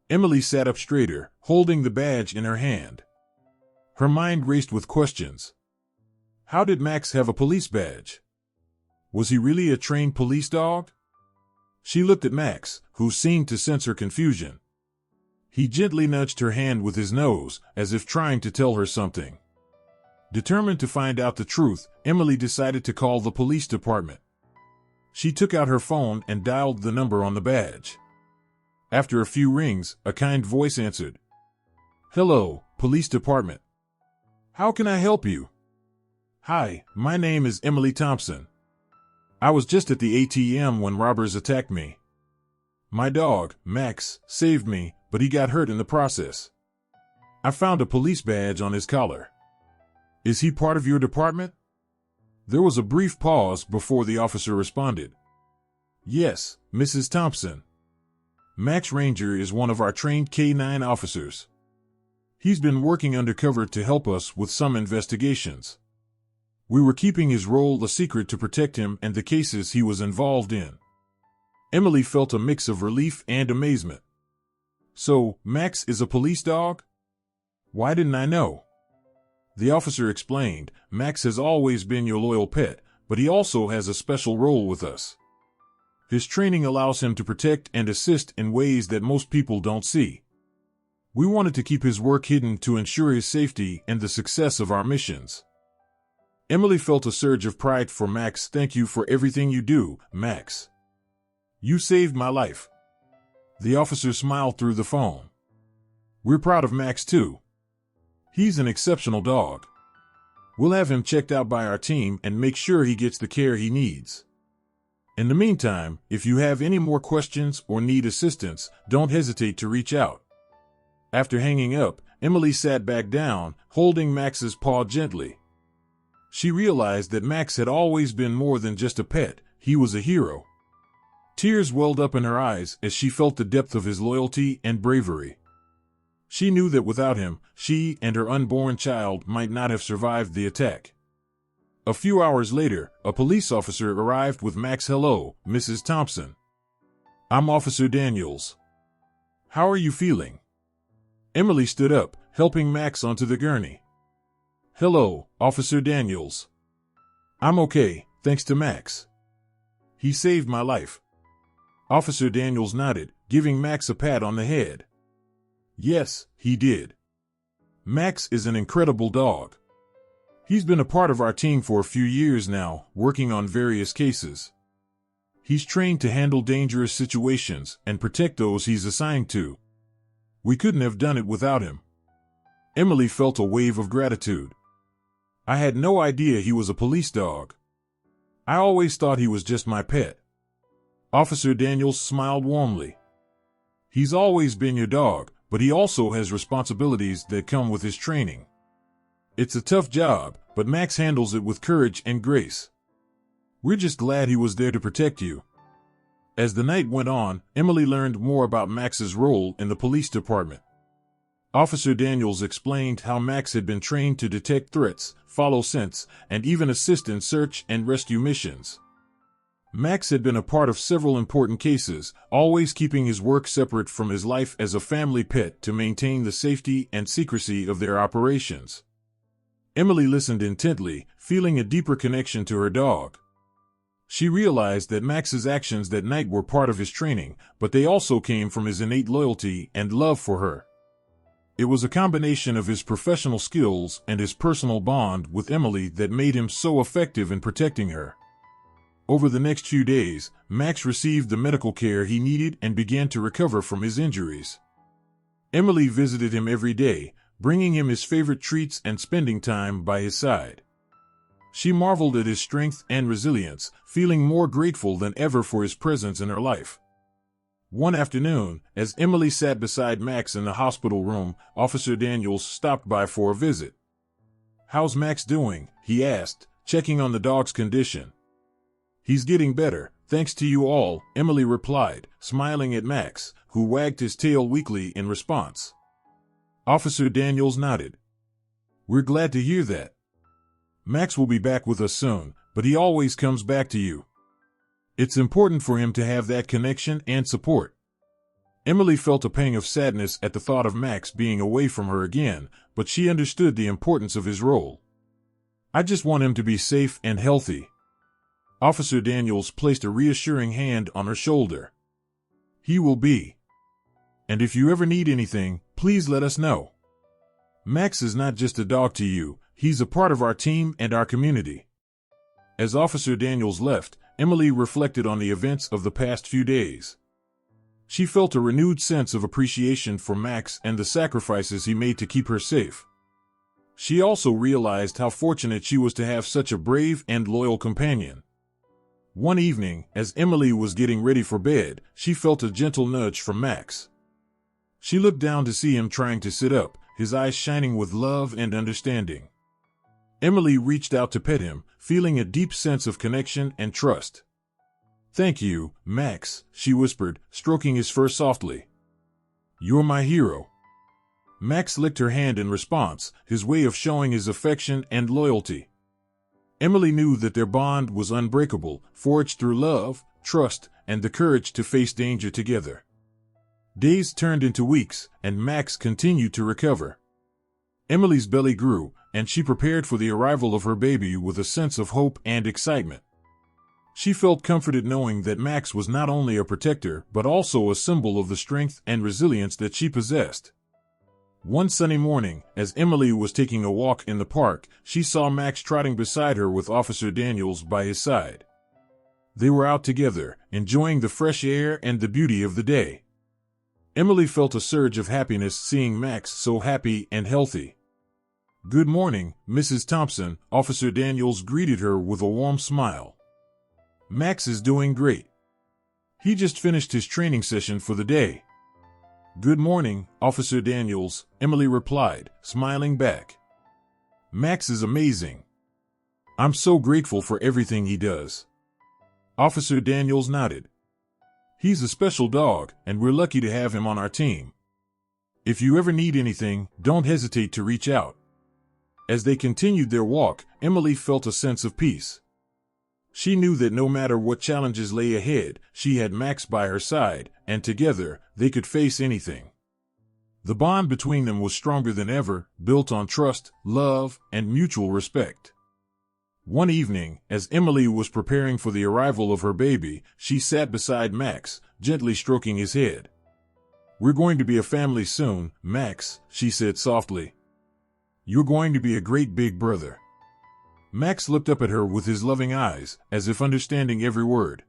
Emily sat up straighter, holding the badge in her hand. Her mind raced with questions. How did Max have a police badge? Was he really a trained police dog? She looked at Max, who seemed to sense her confusion. He gently nudged her hand with his nose, as if trying to tell her something. Determined to find out the truth, Emily decided to call the police department. She took out her phone and dialed the number on the badge. After a few rings, a kind voice answered. "Hello, police department. How can I help you?" Hi, my name is Emily Thompson. I was just at the ATM when robbers attacked me. My dog, Max, saved me, but he got hurt in the process. I found a police badge on his collar. Is he part of your department? There was a brief pause before the officer responded. Yes, Mrs. Thompson. Max Ranger is one of our trained K-9 officers. He's been working undercover to help us with some investigations. We were keeping his role a secret to protect him and the cases he was involved in. Emily felt a mix of relief and amazement. So, Max is a police dog? Why didn't I know? The officer explained, Max has always been your loyal pet, but he also has a special role with us. His training allows him to protect and assist in ways that most people don't see. We wanted to keep his work hidden to ensure his safety and the success of our missions. Emily felt a surge of pride for Max. Thank you for everything you do, Max. You saved my life. The officer smiled through the phone. We're proud of Max too. He's an exceptional dog. We'll have him checked out by our team and make sure he gets the care he needs. In the meantime, if you have any more questions or need assistance, don't hesitate to reach out. After hanging up, Emily sat back down, holding Max's paw gently. She realized that Max had always been more than just a pet, he was a hero. Tears welled up in her eyes as she felt the depth of his loyalty and bravery. She knew that without him, she and her unborn child might not have survived the attack. A few hours later, a police officer arrived with Max. Hello, Mrs. Thompson. I'm Officer Daniels. How are you feeling? Emily stood up, helping Max onto the gurney. Hello, Officer Daniels. I'm okay, thanks to Max. He saved my life. Officer Daniels nodded, giving Max a pat on the head. Yes, he did. Max is an incredible dog. He's been a part of our team for a few years now, working on various cases. He's trained to handle dangerous situations and protect those he's assigned to. We couldn't have done it without him. Emily felt a wave of gratitude. I had no idea he was a police dog. I always thought he was just my pet. Officer Daniels smiled warmly. He's always been your dog, but he also has responsibilities that come with his training. It's a tough job, but Max handles it with courage and grace. We're just glad he was there to protect you. As the night went on, Emily learned more about Max's role in the police department. Officer Daniels explained how Max had been trained to detect threats, follow scents, and even assist in search and rescue missions. Max had been a part of several important cases, always keeping his work separate from his life as a family pet to maintain the safety and secrecy of their operations. Emily listened intently, feeling a deeper connection to her dog. She realized that Max's actions that night were part of his training, but they also came from his innate loyalty and love for her. It was a combination of his professional skills and his personal bond with Emily that made him so effective in protecting her. Over the next few days, Max received the medical care he needed and began to recover from his injuries. Emily visited him every day, bringing him his favorite treats and spending time by his side. She marveled at his strength and resilience, feeling more grateful than ever for his presence in her life. One afternoon, as Emily sat beside Max in the hospital room, Officer Daniels stopped by for a visit. "How's Max doing?" he asked, checking on the dog's condition. "He's getting better, thanks to you all," Emily replied, smiling at Max, who wagged his tail weakly in response. Officer Daniels nodded. "We're glad to hear that. Max will be back with us soon, but he always comes back to you. It's important for him to have that connection and support." Emily felt a pang of sadness at the thought of Max being away from her again, but she understood the importance of his role. "I just want him to be safe and healthy." Officer Daniels placed a reassuring hand on her shoulder. "He will be. And if you ever need anything, please let us know. Max is not just a dog to you, he's a part of our team and our community." As Officer Daniels left, Emily reflected on the events of the past few days. She felt a renewed sense of appreciation for Max and the sacrifices he made to keep her safe. She also realized how fortunate she was to have such a brave and loyal companion. One evening, as Emily was getting ready for bed, she felt a gentle nudge from Max. She looked down to see him trying to sit up, his eyes shining with love and understanding. Emily reached out to pet him, feeling a deep sense of connection and trust. "Thank you, Max," she whispered, stroking his fur softly. "You're my hero." Max licked her hand in response, his way of showing his affection and loyalty. Emily knew that their bond was unbreakable, forged through love, trust, and the courage to face danger together. Days turned into weeks, and Max continued to recover. Emily's belly grew, and she prepared for the arrival of her baby with a sense of hope and excitement. She felt comforted knowing that Max was not only a protector but also a symbol of the strength and resilience that she possessed. One sunny morning, as Emily was taking a walk in the park, she saw Max trotting beside her with Officer Daniels by his side. They were out together, enjoying the fresh air and the beauty of the day. Emily felt a surge of happiness seeing Max so happy and healthy. "Good morning, Mrs. Thompson," Officer Daniels greeted her with a warm smile. "Max is doing great. He just finished his training session for the day." "Good morning, Officer Daniels," Emily replied, smiling back. "Max is amazing. I'm so grateful for everything he does." Officer Daniels nodded. "He's a special dog, and we're lucky to have him on our team. If you ever need anything, don't hesitate to reach out." As they continued their walk, Emily felt a sense of peace. She knew that no matter what challenges lay ahead, she had Max by her side, and together, they could face anything. The bond between them was stronger than ever, built on trust, love, and mutual respect. One evening, as Emily was preparing for the arrival of her baby, she sat beside Max, gently stroking his head. "We're going to be a family soon, Max," she said softly. "You're going to be a great big brother." Max looked up at her with his loving eyes, as if understanding every word.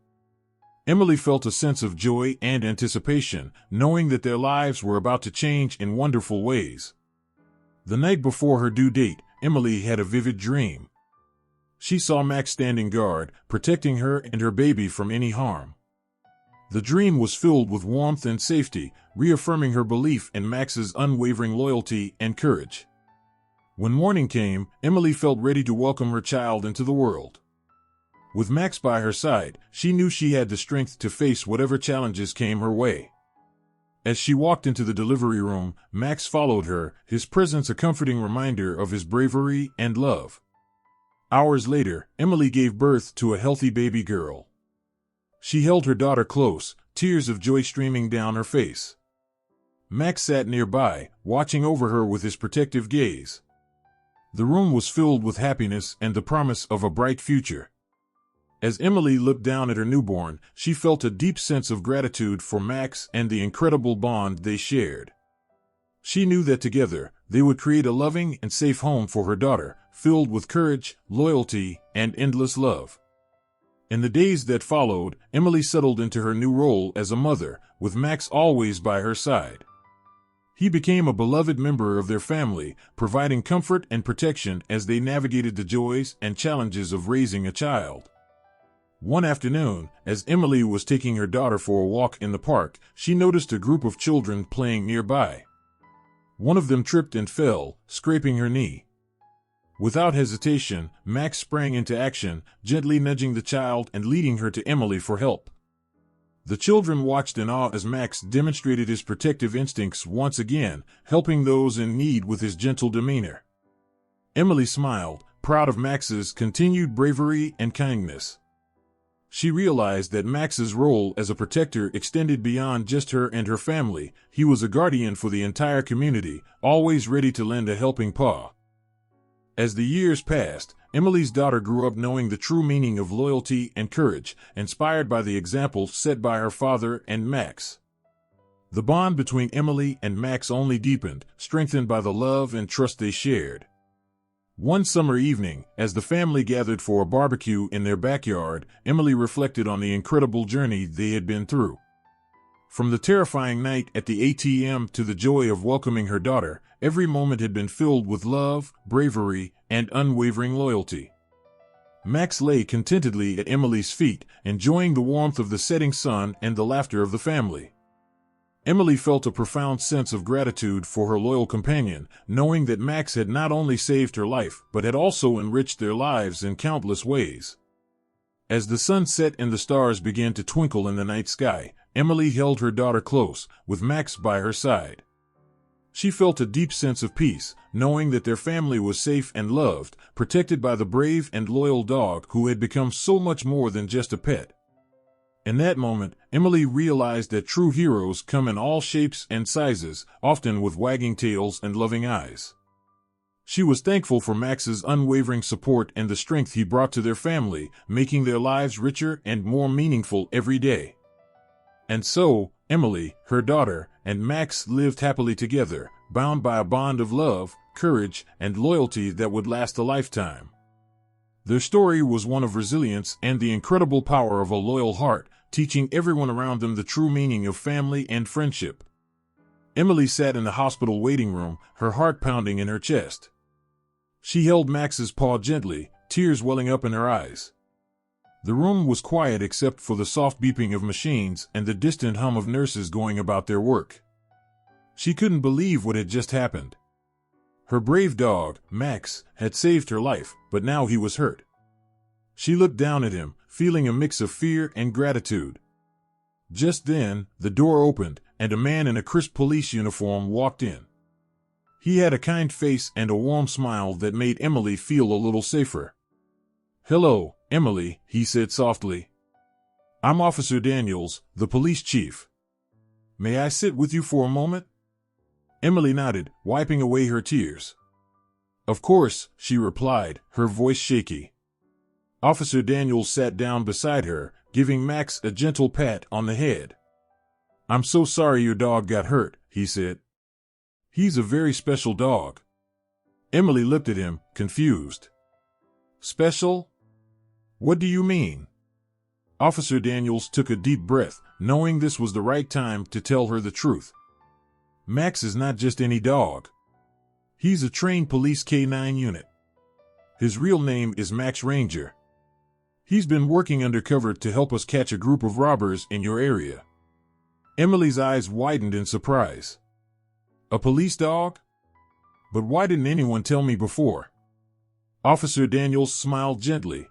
Emily felt a sense of joy and anticipation, knowing that their lives were about to change in wonderful ways. The night before her due date, Emily had a vivid dream. She saw Max standing guard, protecting her and her baby from any harm. The dream was filled with warmth and safety, reaffirming her belief in Max's unwavering loyalty and courage. When morning came, Emily felt ready to welcome her child into the world. With Max by her side, she knew she had the strength to face whatever challenges came her way. As she walked into the delivery room, Max followed her, his presence a comforting reminder of his bravery and love. Hours later, Emily gave birth to a healthy baby girl. She held her daughter close, tears of joy streaming down her face. Max sat nearby, watching over her with his protective gaze. The room was filled with happiness and the promise of a bright future. As Emily looked down at her newborn, she felt a deep sense of gratitude for Max and the incredible bond they shared. She knew that together, they would create a loving and safe home for her daughter, filled with courage, loyalty, and endless love. In the days that followed, Emily settled into her new role as a mother, with Max always by her side. He became a beloved member of their family, providing comfort and protection as they navigated the joys and challenges of raising a child. One afternoon, as Emily was taking her daughter for a walk in the park, she noticed a group of children playing nearby. One of them tripped and fell, scraping her knee. Without hesitation, Max sprang into action, gently nudging the child and leading her to Emily for help. The children watched in awe as Max demonstrated his protective instincts once again, helping those in need with his gentle demeanor. Emily smiled, proud of Max's continued bravery and kindness. She realized that Max's role as a protector extended beyond just her and her family. He was a guardian for the entire community, always ready to lend a helping paw. As the years passed, Emily's daughter grew up knowing the true meaning of loyalty and courage, inspired by the example set by her father and Max. The bond between Emily and Max only deepened, strengthened by the love and trust they shared. One summer evening, as the family gathered for a barbecue in their backyard, Emily reflected on the incredible journey they had been through. From the terrifying night at the ATM to the joy of welcoming her daughter, every moment had been filled with love, bravery, and unwavering loyalty. Max lay contentedly at Emily's feet, enjoying the warmth of the setting sun and the laughter of the family. Emily felt a profound sense of gratitude for her loyal companion, knowing that Max had not only saved her life but had also enriched their lives in countless ways. As the sun set and the stars began to twinkle in the night sky, Emily held her daughter close, with Max by her side. She felt a deep sense of peace, knowing that their family was safe and loved, protected by the brave and loyal dog who had become so much more than just a pet. In that moment, Emily realized that true heroes come in all shapes and sizes, often with wagging tails and loving eyes. She was thankful for Max's unwavering support and the strength he brought to their family, making their lives richer and more meaningful every day. And so, Emily, her daughter, and Max lived happily together, bound by a bond of love, courage, and loyalty that would last a lifetime. Their story was one of resilience and the incredible power of a loyal heart, teaching everyone around them the true meaning of family and friendship. Emily sat in the hospital waiting room, her heart pounding in her chest. She held Max's paw gently, tears welling up in her eyes. The room was quiet except for the soft beeping of machines and the distant hum of nurses going about their work. She couldn't believe what had just happened. Her brave dog, Max, had saved her life, but now he was hurt. She looked down at him, feeling a mix of fear and gratitude. Just then, the door opened, and a man in a crisp police uniform walked in. He had a kind face and a warm smile that made Emily feel a little safer. "Hello, Emily," he said softly. "I'm Officer Daniels, the police chief. May I sit with you for a moment?" Emily nodded, wiping away her tears. "Of course," she replied, her voice shaky. Officer Daniels sat down beside her, giving Max a gentle pat on the head. "I'm so sorry your dog got hurt," he said. "He's a very special dog." Emily looked at him, confused. "Special? What do you mean?" Officer Daniels took a deep breath, knowing this was the right time to tell her the truth. "Max is not just any dog. He's a trained police K-9 unit. His real name is Max Ranger. He's been working undercover to help us catch a group of robbers in your area." Emily's eyes widened in surprise. "A police dog? But why didn't anyone tell me before?" Officer Daniels smiled gently.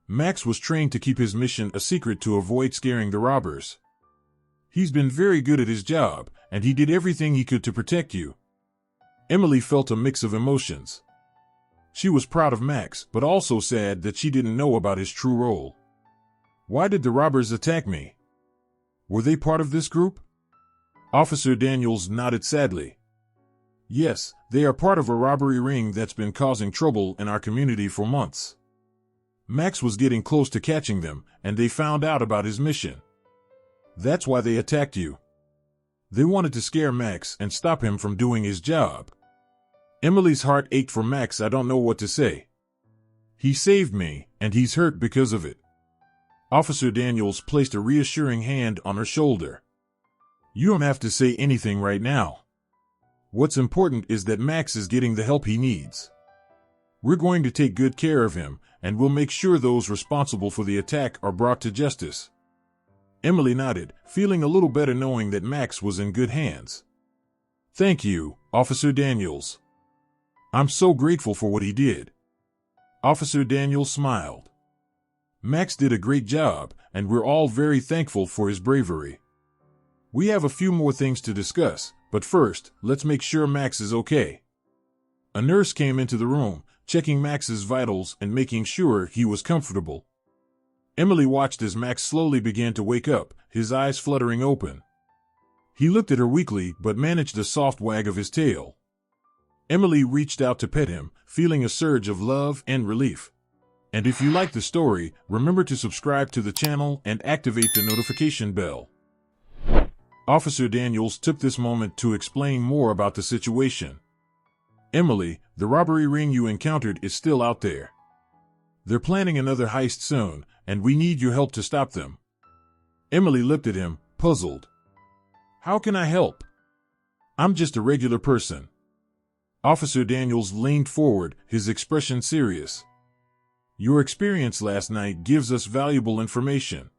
"Max was trained to keep his mission a secret to avoid scaring the robbers. He's been very good at his job, and he did everything he could to protect you." Emily felt a mix of emotions. She was proud of Max, but also sad that she didn't know about his true role. "Why did the robbers attack me? Were they part of this group?" Officer Daniels nodded sadly. "Yes, they are part of a robbery ring that's been causing trouble in our community for months. Max was getting close to catching them, and they found out about his mission. That's why they attacked you. They wanted to scare Max and stop him from doing his job." Emily's heart ached for Max. "I don't know what to say. He saved me, and he's hurt because of it." Officer Daniels placed a reassuring hand on her shoulder. "You don't have to say anything right now. What's important is that Max is getting the help he needs. We're going to take good care of him, and we'll make sure those responsible for the attack are brought to justice." Emily nodded, feeling a little better knowing that Max was in good hands. "Thank you, Officer Daniels. I'm so grateful for what he did." Officer Daniels smiled. "Max did a great job, and we're all very thankful for his bravery. We have a few more things to discuss, but first, let's make sure Max is okay." A nurse came into the room, checking Max's vitals and making sure he was comfortable. Emily watched as Max slowly began to wake up, his eyes fluttering open. He looked at her weakly but managed a soft wag of his tail. Emily reached out to pet him, feeling a surge of love and relief. And if you like the story, remember to subscribe to the channel and activate the notification bell. Officer Daniels took this moment to explain more about the situation. "Emily, the robbery ring you encountered is still out there. They're planning another heist soon, and we need your help to stop them." Emily looked at him, puzzled. How can I help? I'm just a regular person. Officer Daniels leaned forward, his expression serious. Your experience last night gives us valuable information.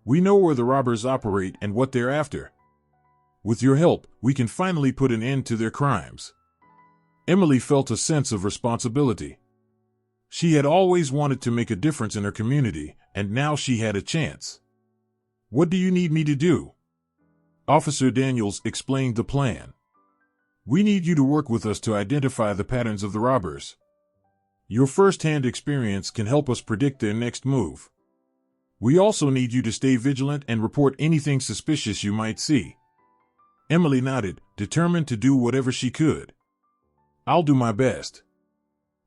We know where the robbers operate and what they're after. With your help, we can finally put an end to their crimes. Emily felt a sense of responsibility. She had always wanted to make a difference in her community, and now she had a chance. What do you need me to do? Officer Daniels explained the plan. We need you to work with us to identify the patterns of the robbers. Your first-hand experience can help us predict their next move. We also need you to stay vigilant and report anything suspicious you might see. Emily nodded, determined to do whatever she could. I'll do my best.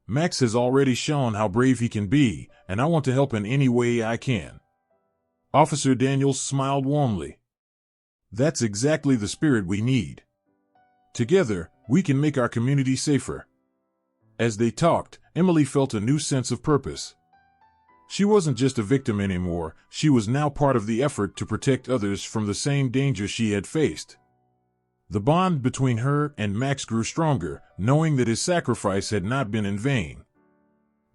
Max has already shown how brave he can be, and I want to help in any way I can. Officer Daniels smiled warmly. That's exactly the spirit we need. Together, we can make our community safer. As they talked, Emily felt a new sense of purpose. She wasn't just a victim anymore, she was now part of the effort to protect others from the same danger she had faced. The bond between her and Max grew stronger, knowing that his sacrifice had not been in vain.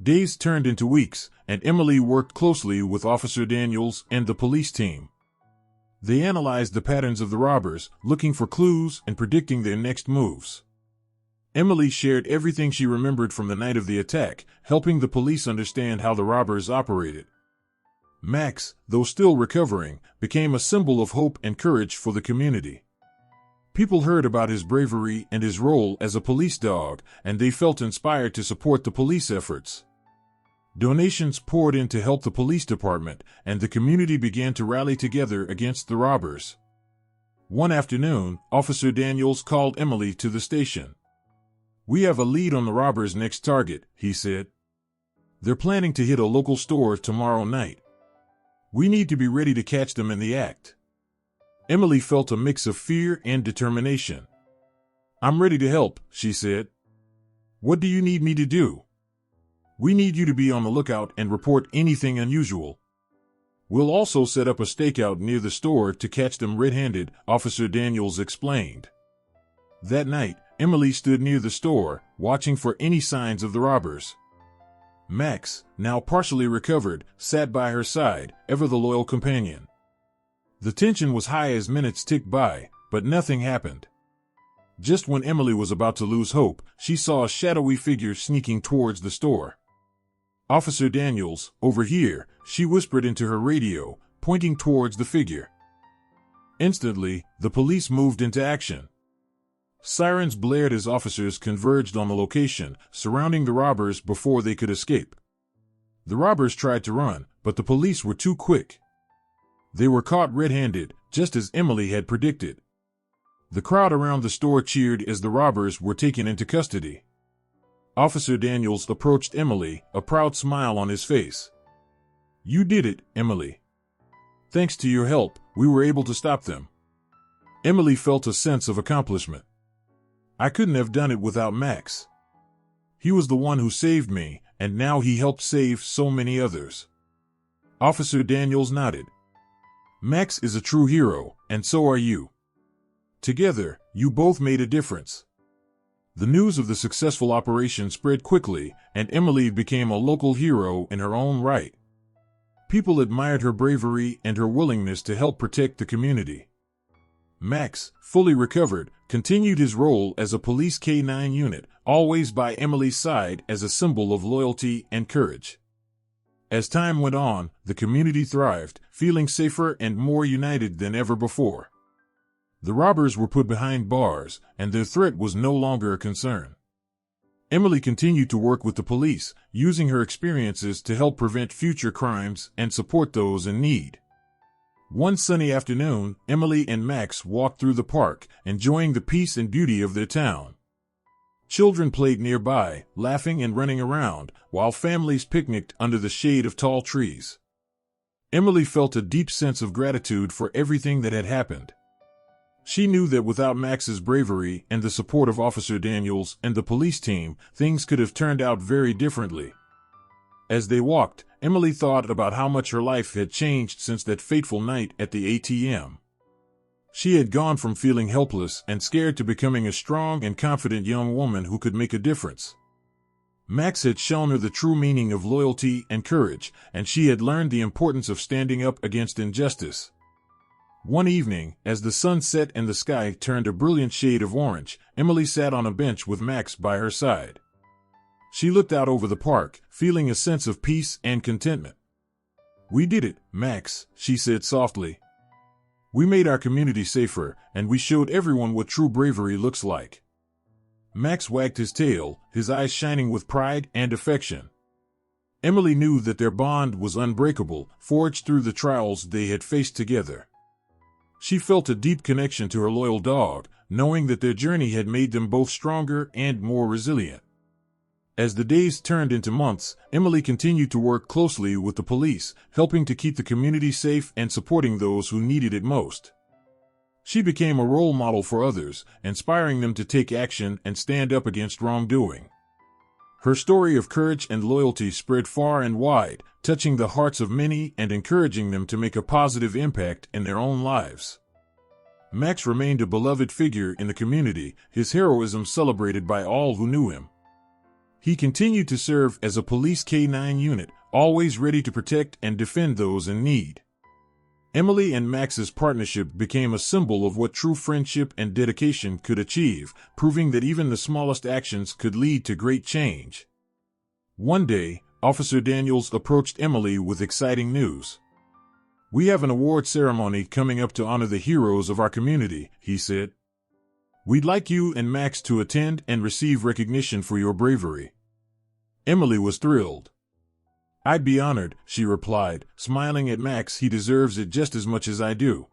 Days turned into weeks, and Emily worked closely with Officer Daniels and the police team. They analyzed the patterns of the robbers, looking for clues and predicting their next moves. Emily shared everything she remembered from the night of the attack, helping the police understand how the robbers operated. Max, though still recovering, became a symbol of hope and courage for the community. People heard about his bravery and his role as a police dog, and they felt inspired to support the police efforts. Donations poured in to help the police department, and the community began to rally together against the robbers. One afternoon, Officer Daniels called Emily to the station. We have a lead on the robbers' next target, he said. They're planning to hit a local store tomorrow night. We need to be ready to catch them in the act. Emily felt a mix of fear and determination. I'm ready to help, she said. What do you need me to do? We need you to be on the lookout and report anything unusual. We'll also set up a stakeout near the store to catch them red-handed, Officer Daniels explained. That night, Emily stood near the store, watching for any signs of the robbers. Max, now partially recovered, sat by her side, ever the loyal companion. The tension was high as minutes ticked by, but nothing happened. Just when Emily was about to lose hope, she saw a shadowy figure sneaking towards the store. Officer Daniels, over here, she whispered into her radio, pointing towards the figure. Instantly, the police moved into action. Sirens blared as officers converged on the location, surrounding the robbers before they could escape. The robbers tried to run, but the police were too quick. They were caught red-handed, just as Emily had predicted. The crowd around the store cheered as the robbers were taken into custody. Officer Daniels approached Emily, a proud smile on his face. You did it, Emily. Thanks to your help, we were able to stop them. Emily felt a sense of accomplishment. I couldn't have done it without Max. He was the one who saved me, and now he helped save so many others. Officer Daniels nodded. Max is a true hero, and so are you. Together, you both made a difference. The news of the successful operation spread quickly, and Emily became a local hero in her own right. People admired her bravery and her willingness to help protect the community. Max, fully recovered, continued his role as a police K-9 unit, always by Emily's side as a symbol of loyalty and courage. As time went on, the community thrived, feeling safer and more united than ever before. The robbers were put behind bars, and their threat was no longer a concern. Emily continued to work with the police, using her experiences to help prevent future crimes and support those in need. One sunny afternoon, Emily and Max walked through the park, enjoying the peace and beauty of their town. Children played nearby, laughing and running around, while families picnicked under the shade of tall trees. Emily felt a deep sense of gratitude for everything that had happened. She knew that without Max's bravery and the support of Officer Daniels and the police team, things could have turned out very differently. As they walked, Emily thought about how much her life had changed since that fateful night at the ATM. She had gone from feeling helpless and scared to becoming a strong and confident young woman who could make a difference. Max had shown her the true meaning of loyalty and courage, and she had learned the importance of standing up against injustice. One evening, as the sun set and the sky turned a brilliant shade of orange, Emily sat on a bench with Max by her side. She looked out over the park, feeling a sense of peace and contentment. "We did it, Max," she said softly. "We made our community safer, and we showed everyone what true bravery looks like." Max wagged his tail, his eyes shining with pride and affection. Emily knew that their bond was unbreakable, forged through the trials they had faced together. She felt a deep connection to her loyal dog, knowing that their journey had made them both stronger and more resilient. As the days turned into months, Emily continued to work closely with the police, helping to keep the community safe and supporting those who needed it most. She became a role model for others, inspiring them to take action and stand up against wrongdoing. Her story of courage and loyalty spread far and wide, touching the hearts of many and encouraging them to make a positive impact in their own lives. Max remained a beloved figure in the community, his heroism celebrated by all who knew him. He continued to serve as a police K-9 unit, always ready to protect and defend those in need. Emily and Max's partnership became a symbol of what true friendship and dedication could achieve, proving that even the smallest actions could lead to great change. One day, Officer Daniels approached Emily with exciting news. "We have an award ceremony coming up to honor the heroes of our community," he said. "We'd like you and Max to attend and receive recognition for your bravery." Emily was thrilled. "I'd be honored," she replied, smiling at Max. "He deserves it just as much as I do."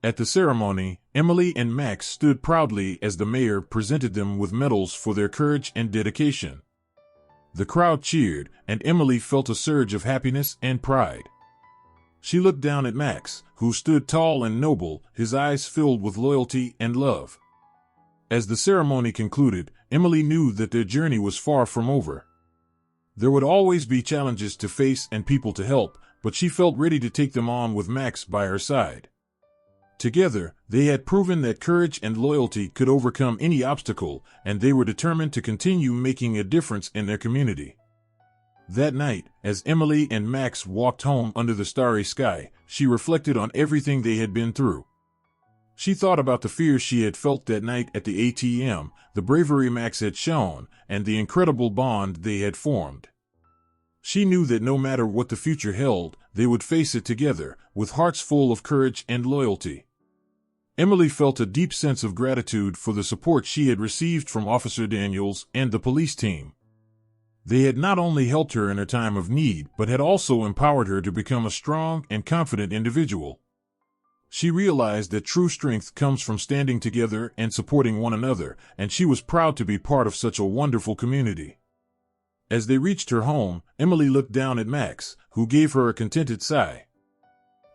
At the ceremony, Emily and Max stood proudly as the mayor presented them with medals for their courage and dedication. The crowd cheered, and Emily felt a surge of happiness and pride. She looked down at Max, who stood tall and noble, his eyes filled with loyalty and love. As the ceremony concluded, Emily knew that their journey was far from over. There would always be challenges to face and people to help, but she felt ready to take them on with Max by her side. Together, they had proven that courage and loyalty could overcome any obstacle, and they were determined to continue making a difference in their community. That night, as Emily and Max walked home under the starry sky, she reflected on everything they had been through. She thought about the fears she had felt that night at the ATM, the bravery Max had shown, and the incredible bond they had formed. She knew that no matter what the future held, they would face it together, with hearts full of courage and loyalty. Emily felt a deep sense of gratitude for the support she had received from Officer Daniels and the police team. They had not only helped her in her time of need, but had also empowered her to become a strong and confident individual. She realized that true strength comes from standing together and supporting one another, and she was proud to be part of such a wonderful community. As they reached her home, Emily looked down at Max, who gave her a contented sigh.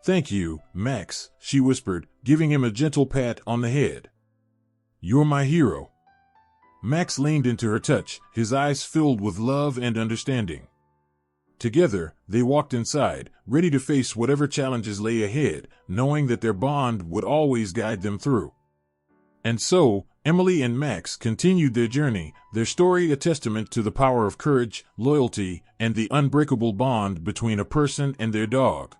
"Thank you, Max," she whispered, giving him a gentle pat on the head. "You're my hero." Max leaned into her touch, his eyes filled with love and understanding. Together, they walked inside, ready to face whatever challenges lay ahead, knowing that their bond would always guide them through. And so, Emily and Max continued their journey, their story a testament to the power of courage, loyalty, and the unbreakable bond between a person and their dog.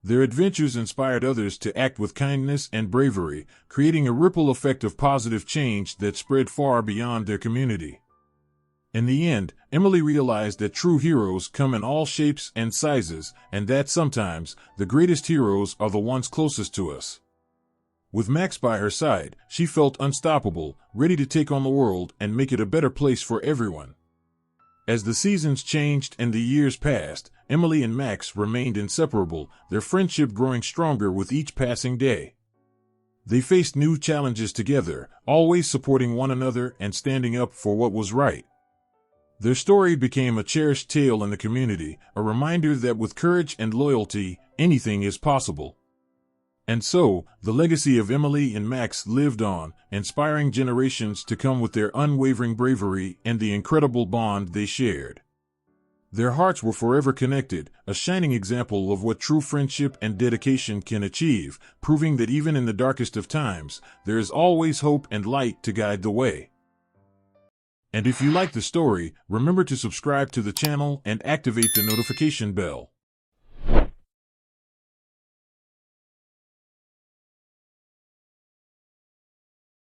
Their adventures inspired others to act with kindness and bravery, creating a ripple effect of positive change that spread far beyond their community. In the end, Emily realized that true heroes come in all shapes and sizes, and that sometimes, the greatest heroes are the ones closest to us. With Max by her side, she felt unstoppable, ready to take on the world and make it a better place for everyone. As the seasons changed and the years passed, Emily and Max remained inseparable, their friendship growing stronger with each passing day. They faced new challenges together, always supporting one another and standing up for what was right. Their story became a cherished tale in the community, a reminder that with courage and loyalty, anything is possible. And so, the legacy of Emily and Max lived on, inspiring generations to come with their unwavering bravery and the incredible bond they shared. Their hearts were forever connected, a shining example of what true friendship and dedication can achieve, proving that even in the darkest of times, there is always hope and light to guide the way. And if you like the story, remember to subscribe to the channel and activate the notification bell.